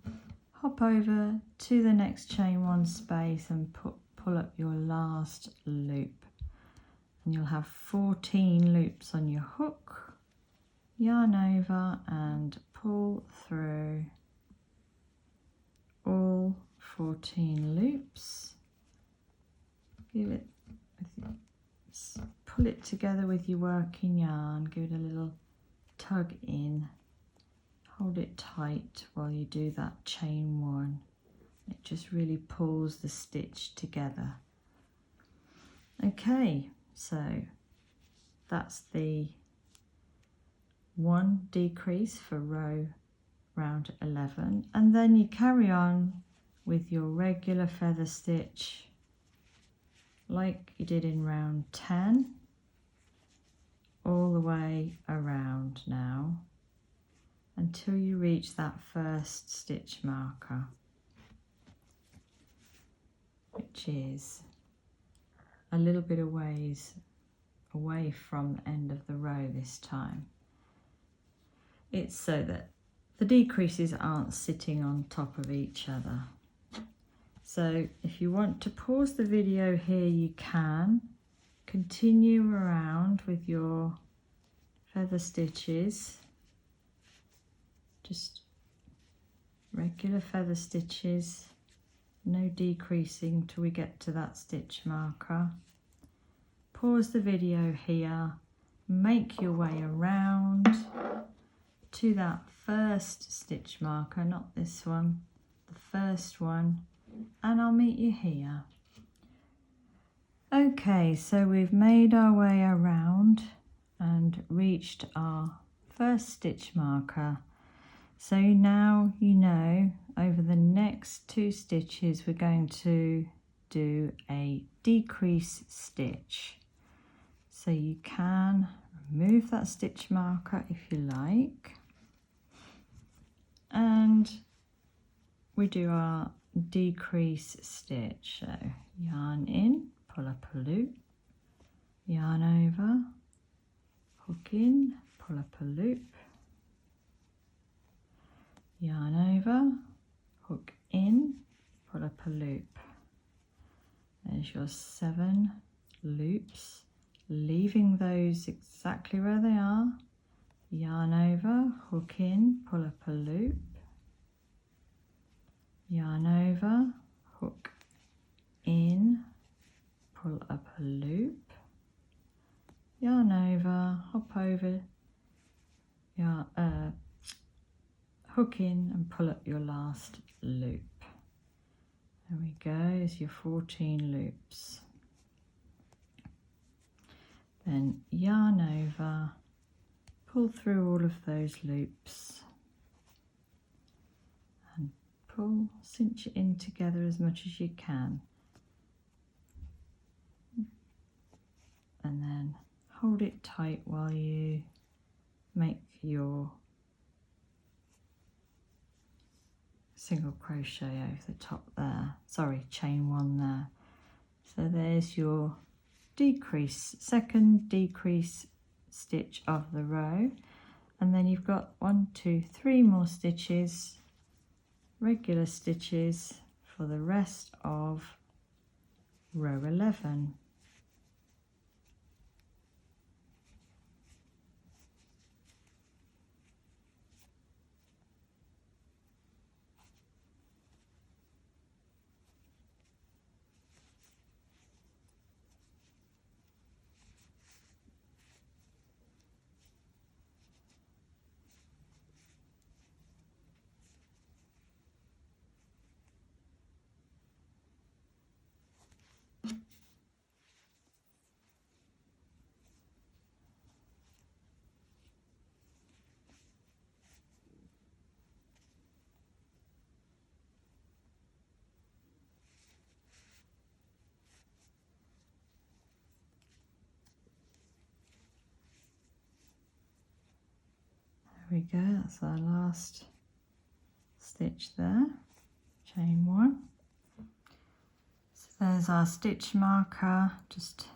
hop over to the next chain 1 space and pull up your last loop. And you'll have 14 loops on your hook. Yarn over and pull through all 14 loops. Pull it together with your working yarn, give it a little tug in, hold it tight while you do that chain 1. It just really pulls the stitch together. Okay, so that's the 1 decrease for round 11, and then you carry on with your regular feather stitch like you did in round 10 all the way around now until you reach that first stitch marker, which is a little bit away from the end of the row this time. it's so that the decreases aren't sitting on top of each other. So if you want to pause the video here, you can. Continue around with your feather stitches, just regular feather stitches, no decreasing till we get to that stitch marker. Pause the video here, make your way around to that first stitch marker, not this one, the first one, and I'll meet you here. Okay, so we've made our way around and reached our first stitch marker. So now you know over the next 2 stitches we're going to do a decrease stitch. So you can remove that stitch marker if you like, and we do our decrease stitch. So yarn in, pull up a loop, yarn over, hook in, pull up a loop, yarn over, hook in, pull up a loop. There's your 7 loops, leaving those exactly where they are. Yarn over, hook in, pull up a loop, yarn over, hook in, pull up a loop, yarn over, hop over, hook in and pull up your last loop. There we go, is your 14 loops. Then yarn over, pull through all of those loops and pull, cinch it in together as much as you can. And then hold it tight while you make your single crochet over the top there. Sorry, chain 1 there. So there's your second decrease stitch of the row, and then you've got 1, 2, 3 more stitches, regular stitches for the rest of row 11. There we go, that's our last stitch there, chain 1. So there's our stitch marker, just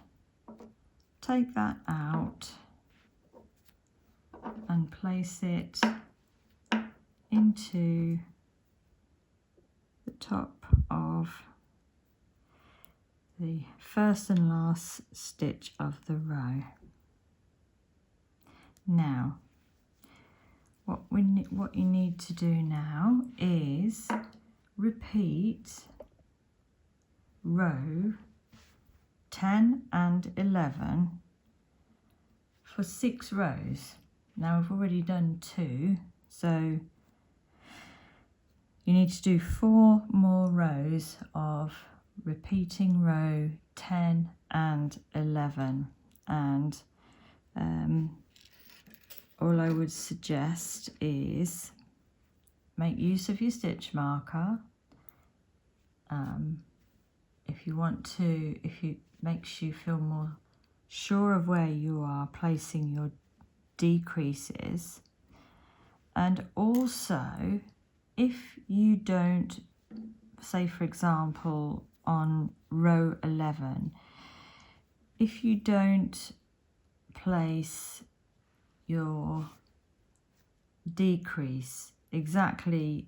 take that out and place it into the top of the first and last stitch of the row. Now, what you need to do now is repeat row 10 and 11 for 6 rows. Now we've already done 2, so you need to do 4 more rows of repeating row 10 and 11, and all I would suggest is make use of your stitch marker. If it makes you feel more sure of where you are placing your decreases. And also, if you don't, say for example on row 11, if you don't place your decrease exactly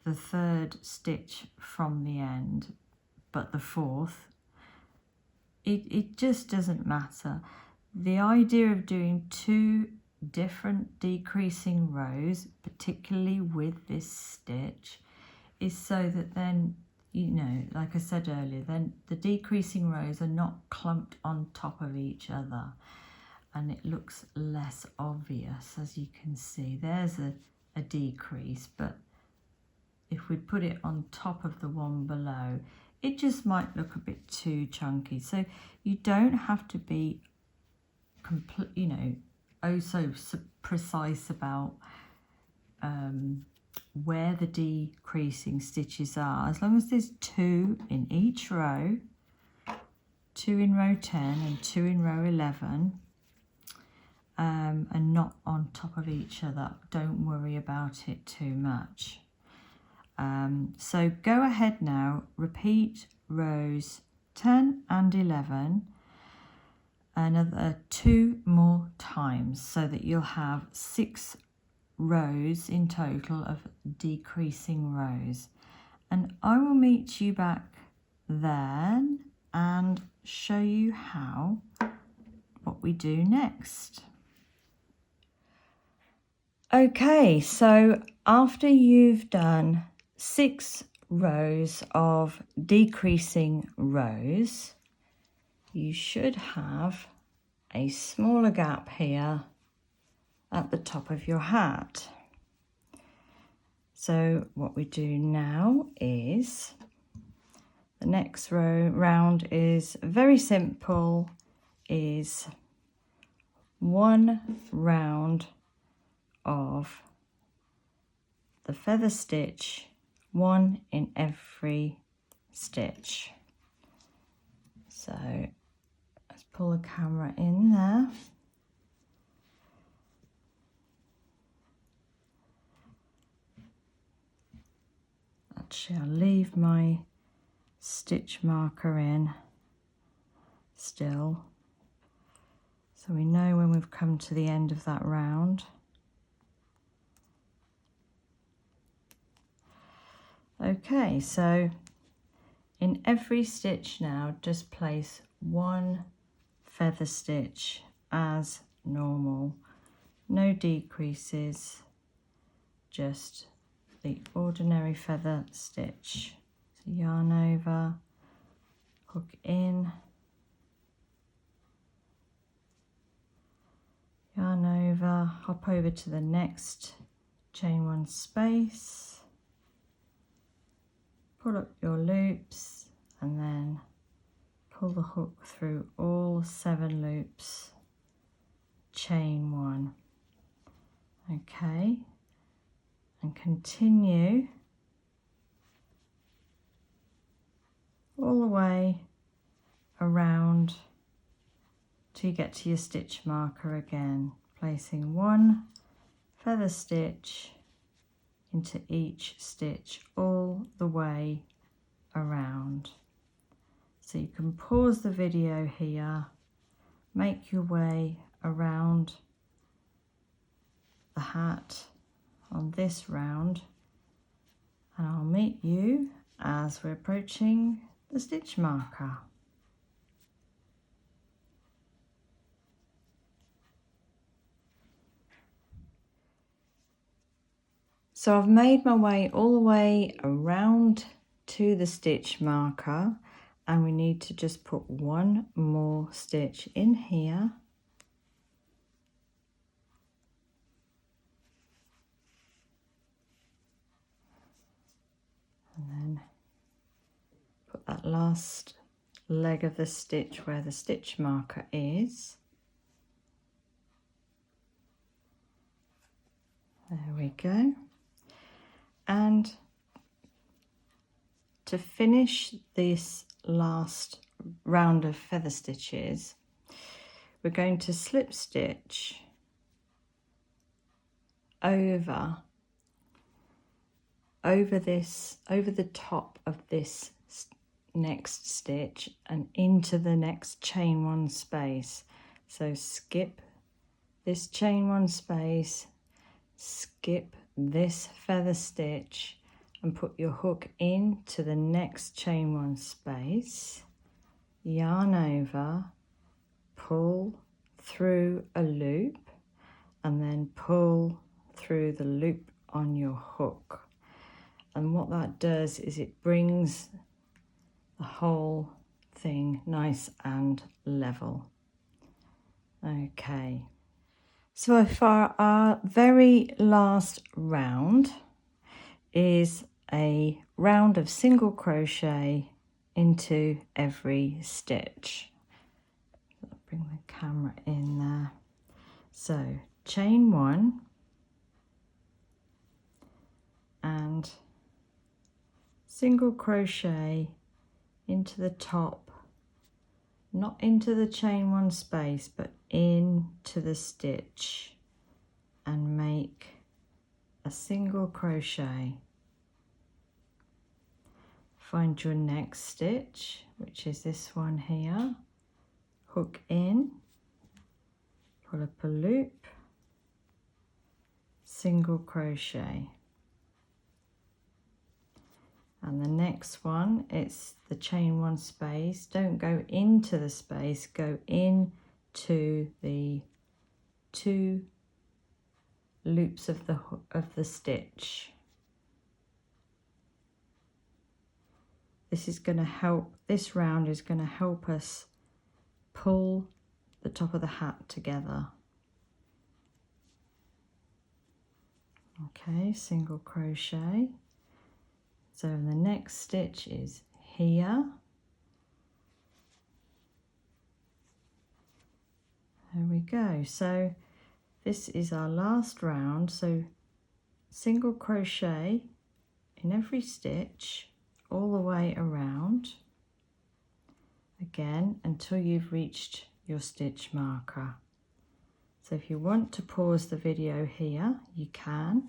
the third stitch from the end, but the fourth, it just doesn't matter. The idea of doing 2 different decreasing rows, particularly with this stitch, is so that then, you know, like I said earlier, then the decreasing rows are not clumped on top of each other and it looks less obvious. As you can see, there's a decrease, but if we put it on top of the one below, it just might look a bit too chunky. So you don't have to be you know, so precise about where the decreasing stitches are. As long as there's 2 in each row, 2 in row 10 and 2 in row 11, and not on top of each other, don't worry about it too much. So go ahead now, repeat rows 10 and 11 another 2 more times, so that you'll have 6 rows in total of decreasing rows. And I will meet you back then and show you what we do next. Okay, so after you've done 6 rows of decreasing rows, you should have a smaller gap here at the top of your hat. So what we do now is, the next round is very simple, is 1 round of the feather stitch, 1 in every stitch. So let's pull the camera in there. Actually, I'll leave my stitch marker in still, so we know when we've come to the end of that round. Okay, so in every stitch now, just place 1 feather stitch as normal, no decreases, just the ordinary feather stitch. So yarn over, hook in, yarn over, hop over to the next chain 1 space, pull up your loops and then pull the hook through all 7 loops, chain 1. Okay, and continue all the way around till you get to your stitch marker again, placing 1 feather stitch into each stitch all the way around. So you can pause the video here, make your way around the hat on this round, and I'll meet you as we're approaching the stitch marker. So I've made my way all the way around to the stitch marker, and we need to just put 1 more stitch in here. And then put that last leg of the stitch where the stitch marker is. There we go. And to finish this last round of feather stitches, we're going to slip stitch over the top of this next stitch and into the next chain 1 space. So skip this chain 1 space, skip this feather stitch and put your hook into the next chain one space, yarn over, pull through a loop, and then pull through the loop on your hook. And what that does is it brings the whole thing nice and level. Okay, so for our very last round is a round of single crochet into every stitch. I'll bring the camera in there. So chain one and single crochet into the top, not into the chain one space but into the stitch, and make a single crochet. Find your next stitch, which is this one here, hook in, pull up a loop, single crochet. And the next one, it's the chain one space. Don't go into the space, go into the two loops of the stitch. This is going to help, this round is going to help us pull the top of the hat together. Okay, single crochet. So the next stitch is here. There we go. So this is our last round. So single crochet in every stitch all the way around, again until you've reached your stitch marker. So if you want to pause the video here, you can.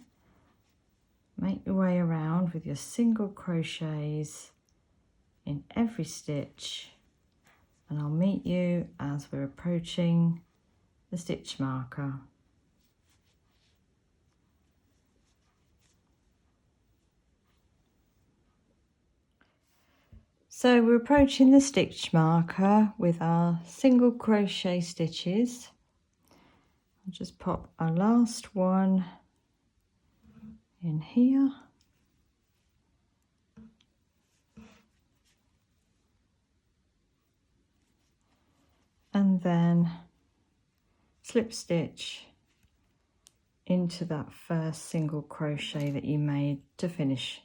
Make your way around with your single crochets in every stitch, and I'll meet you as we're approaching the stitch marker. So we're approaching the stitch marker with our single crochet stitches. I'll just pop our last one in here. And then slip stitch into that first single crochet that you made to finish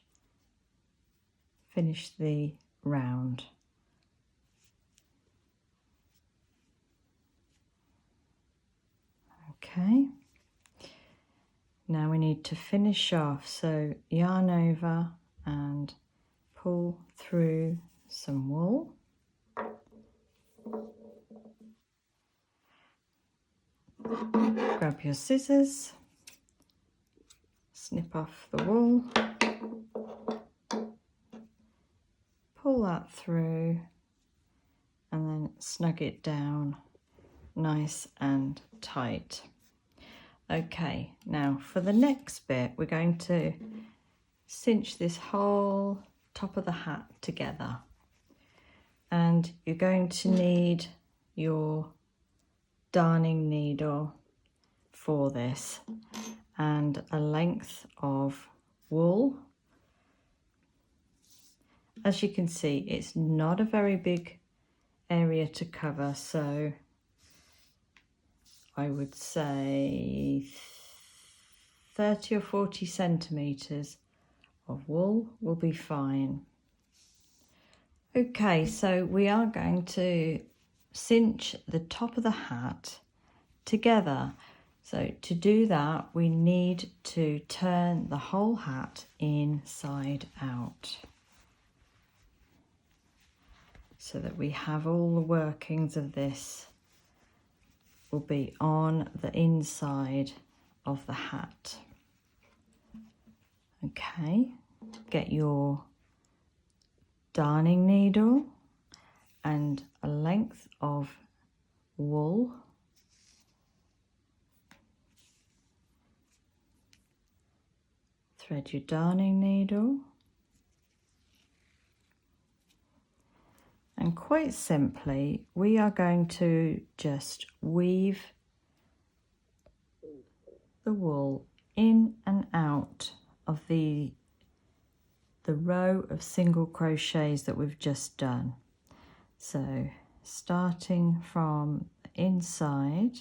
the round. Okay, now we need to finish off, so yarn over and pull through some wool. Grab your scissors, snip off the wool, pull that through and then snug it down nice and tight. Okay, now for the next bit we're going to cinch this whole top of the hat together, and you're going to need your darning needle for this and a length of wool. As you can see, it's not a very big area to cover, so I would say 30 or 40 centimetres of wool will be fine. Okay, so we are going to cinch the top of the hat together. So to do that, we need to turn the whole hat inside out so that we have all the workings of this will be on the inside of the hat. Okay, get your darning needle and a length of wool. Thread your darning needle, and quite simply we are going to just weave the wool in and out of the row of single crochets that we've just done. So starting from the inside,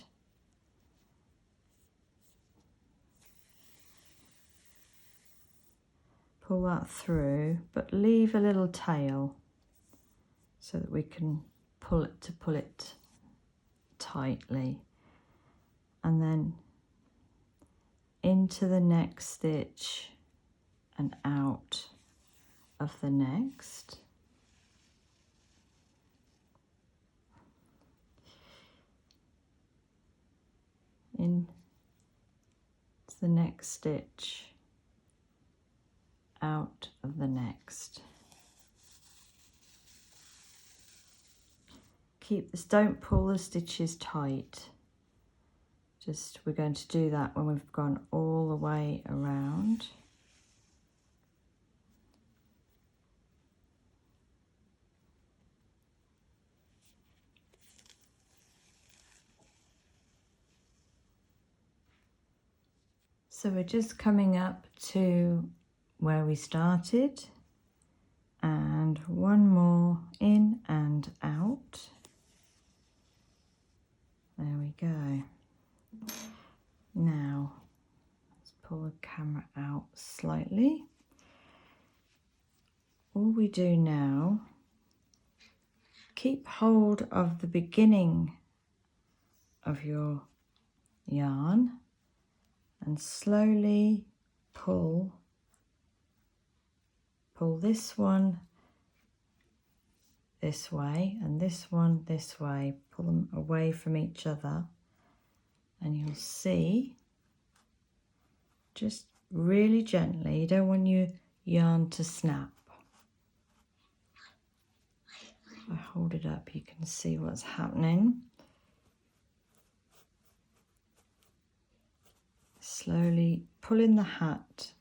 pull that through, but leave a little tail so that we can pull it tightly, and then into the next stitch and out of the next. In the next stitch, out of the next. Keep this, don't pull the stitches tight. Just, we're going to do that when we've gone all the way around. So we're just coming up to where we started, and one more in and out. There we go. Now let's pull the camera out slightly. All we do now, keep hold of the beginning of your yarn and slowly pull this one this way and this one this way. Pull them away from each other, and you'll see, just really gently, you don't want your yarn to snap. If I hold it up, you can see what's happening. Slowly pulling the hat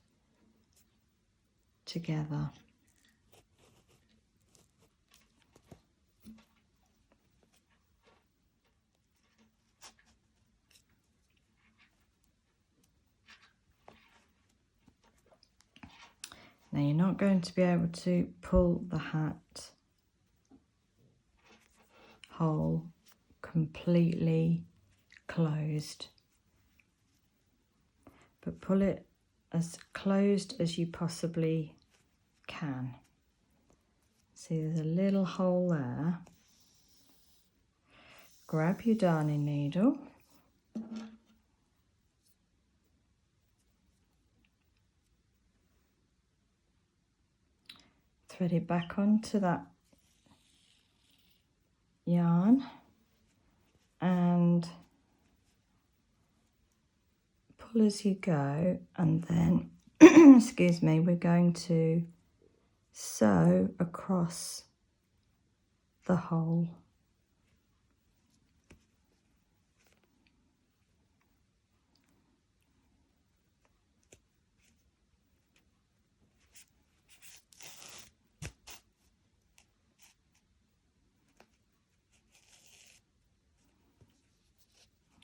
together. Now you're not going to be able to pull the hat hole completely closed, but pull it as closed as you possibly can. See, there's a little hole there. Grab your darning needle, thread it back onto that yarn, and pull as you go, and then excuse me, we're going to sew across the hole.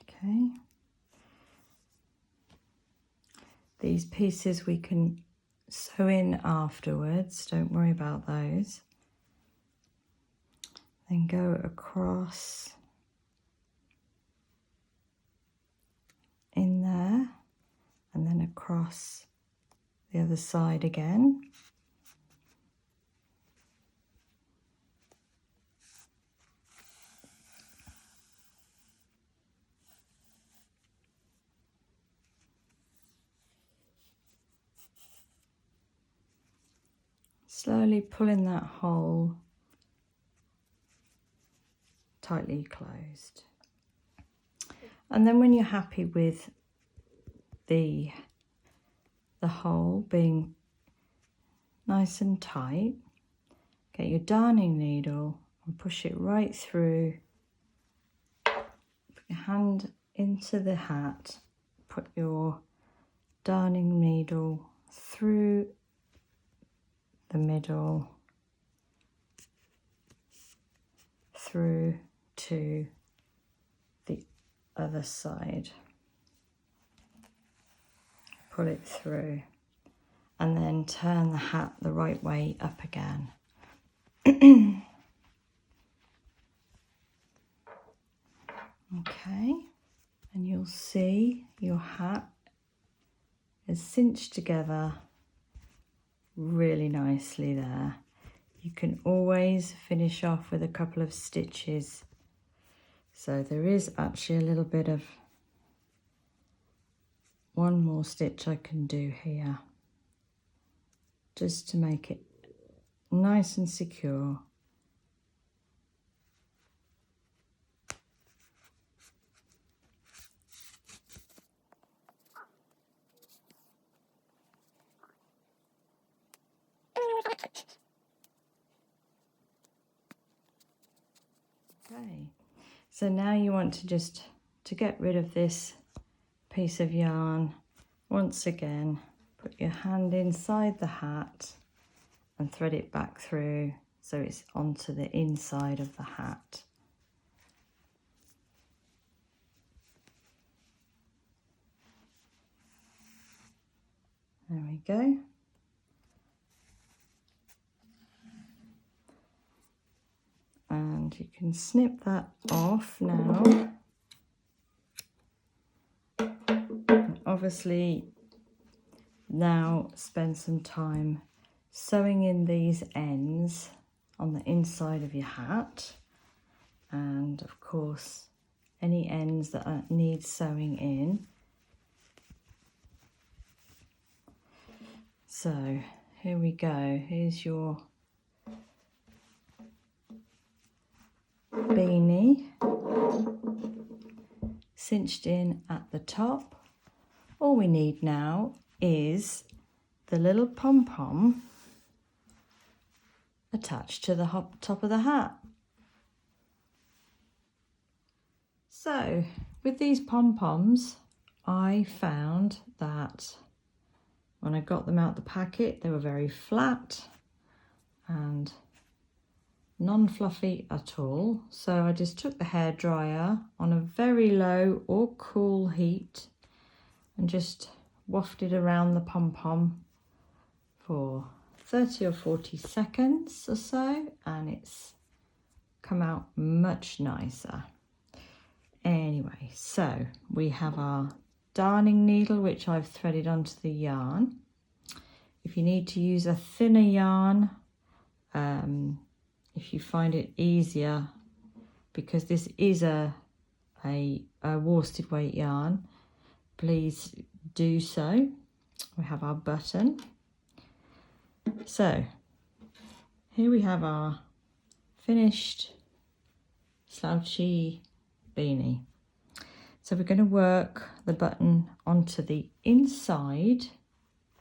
Okay. These pieces we can sew in afterwards, don't worry about those. Then go across in there, and then across the other side again. Slowly pulling that hole tightly closed. And then when you're happy with the hole being nice and tight, get your darning needle and push it right through. Put your hand into the hat, put your darning needle through the middle, through to the other side. Pull it through and then turn the hat the right way up again. Okay, and you'll see your hat is cinched together really nicely there. You can always finish off with a couple of stitches. So there is actually a little bit of one more stitch I can do here, just to make it nice and secure. Okay, so now you want to get rid of this piece of yarn. Once again, put your hand inside the hat and thread it back through so it's onto the inside of the hat. There we go. And you can snip that off now. And obviously now spend some time sewing in these ends on the inside of your hat, and of course any ends that need sewing in. So here we go, here's your beanie cinched in at the top. All we need now is the little pom-pom attached to the top of the hat. So with these pom-poms, I found that when I got them out the packet, they were very flat and non-fluffy at all. So I just took the hairdryer on a very low or cool heat and just wafted around the pom-pom for 30 or 40 seconds or so, and it's come out much nicer. Anyway, so we have our darning needle, which I've threaded onto the yarn. If you need to use a thinner yarn, if you find it easier, because this is a worsted weight yarn, please do so. We have our button. So here we have our finished Slouchy Beanie. So we're going to work the button onto the inside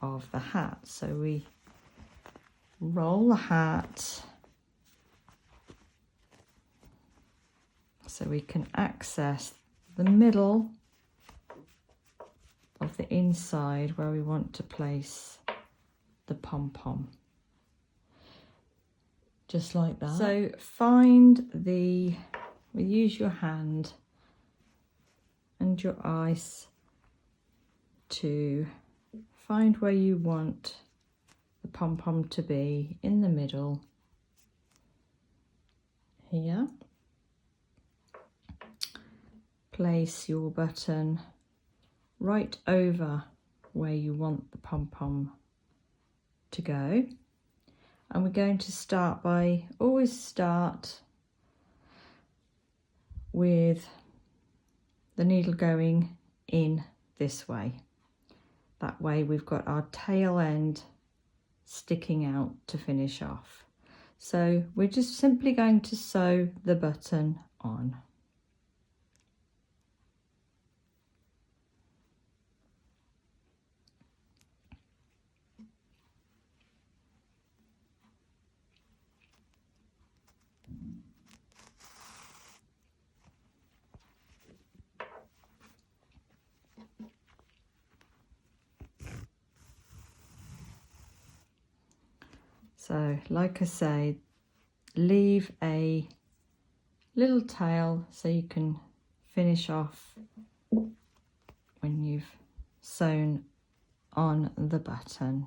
of the hat. So we roll the hat so we can access the middle of the inside where we want to place the pom-pom. Just like that. So use your hand and your eyes to find where you want the pom-pom to be in the middle here. Place your button right over where you want the pom-pom to go, and we're going to always start with the needle going in this way. That way we've got our tail end sticking out to finish off. So we're just simply going to sew the button on. So like I say, leave a little tail so you can finish off when you've sewn on the button.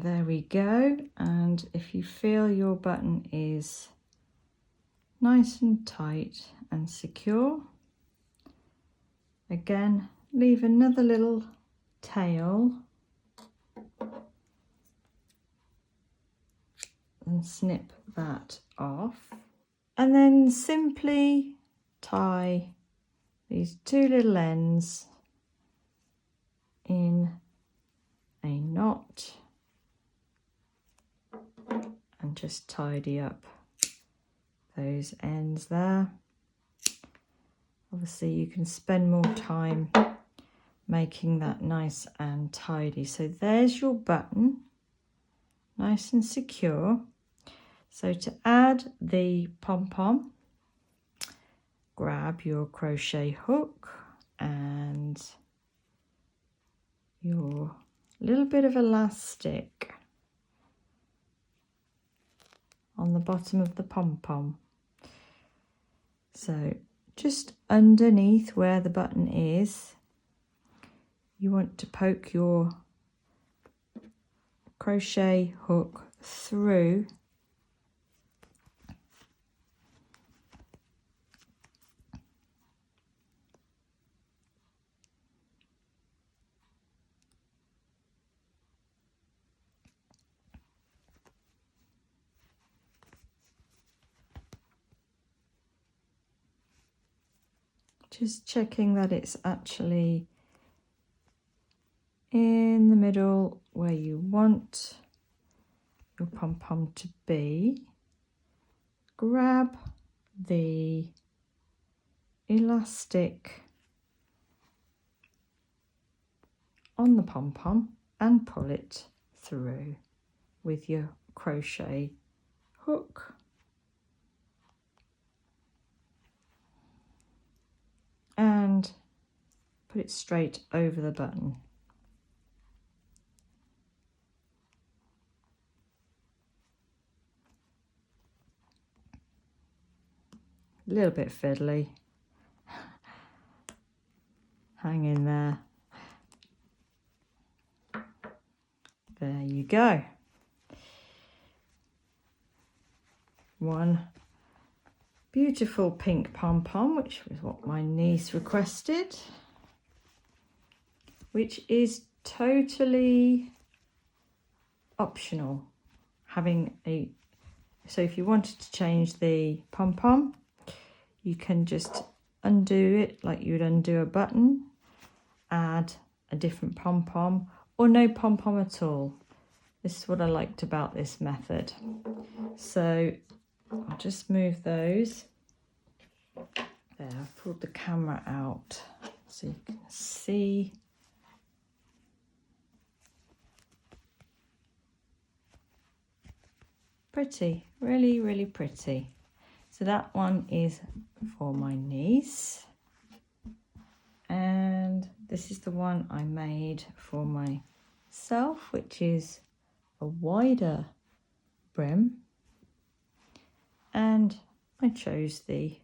There we go, and if you feel your button is nice and tight and secure, again leave another little tail and snip that off, and then simply tie these two little ends in a knot and just tidy up those ends there. Obviously you can spend more time making that nice and tidy. So there's your button, nice and secure. So to add the pom-pom, grab your crochet hook and your little bit of elastic on the bottom of the pom-pom. So just underneath where the button is, you want to poke your crochet hook through just checking that it's actually in the middle where you want your pom-pom to be. Grab the elastic on the pom-pom and pull it through with your crochet hook. And put it straight over the button. A little bit fiddly. Hang in there. There you go. One beautiful pink pom-pom, which was what my niece requested, which is totally optional. So if you wanted to change the pom-pom, you can just undo it like you'd undo a button, add a different pom-pom, or no pom-pom at all. This is what I liked about this method. So I'll just move those. There, I've pulled the camera out so you can see. Pretty, really, really pretty. So that one is for my niece. And this is the one I made for myself, which is a wider brim. And I chose the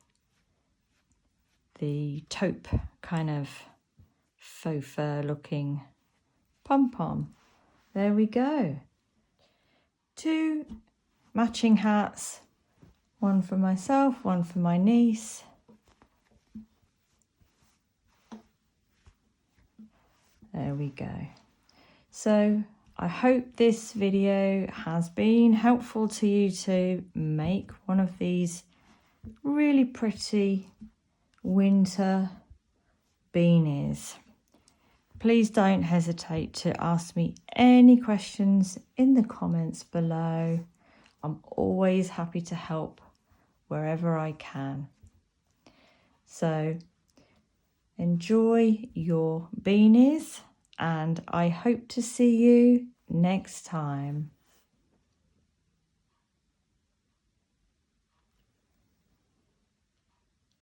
taupe kind of faux fur looking pom-pom. There we go. 2 matching hats, one for myself, one for my niece. There we go. So I hope this video has been helpful to you to make one of these really pretty winter beanies. Please don't hesitate to ask me any questions in the comments below. I'm always happy to help wherever I can. So enjoy your beanies, and I hope to see you next time.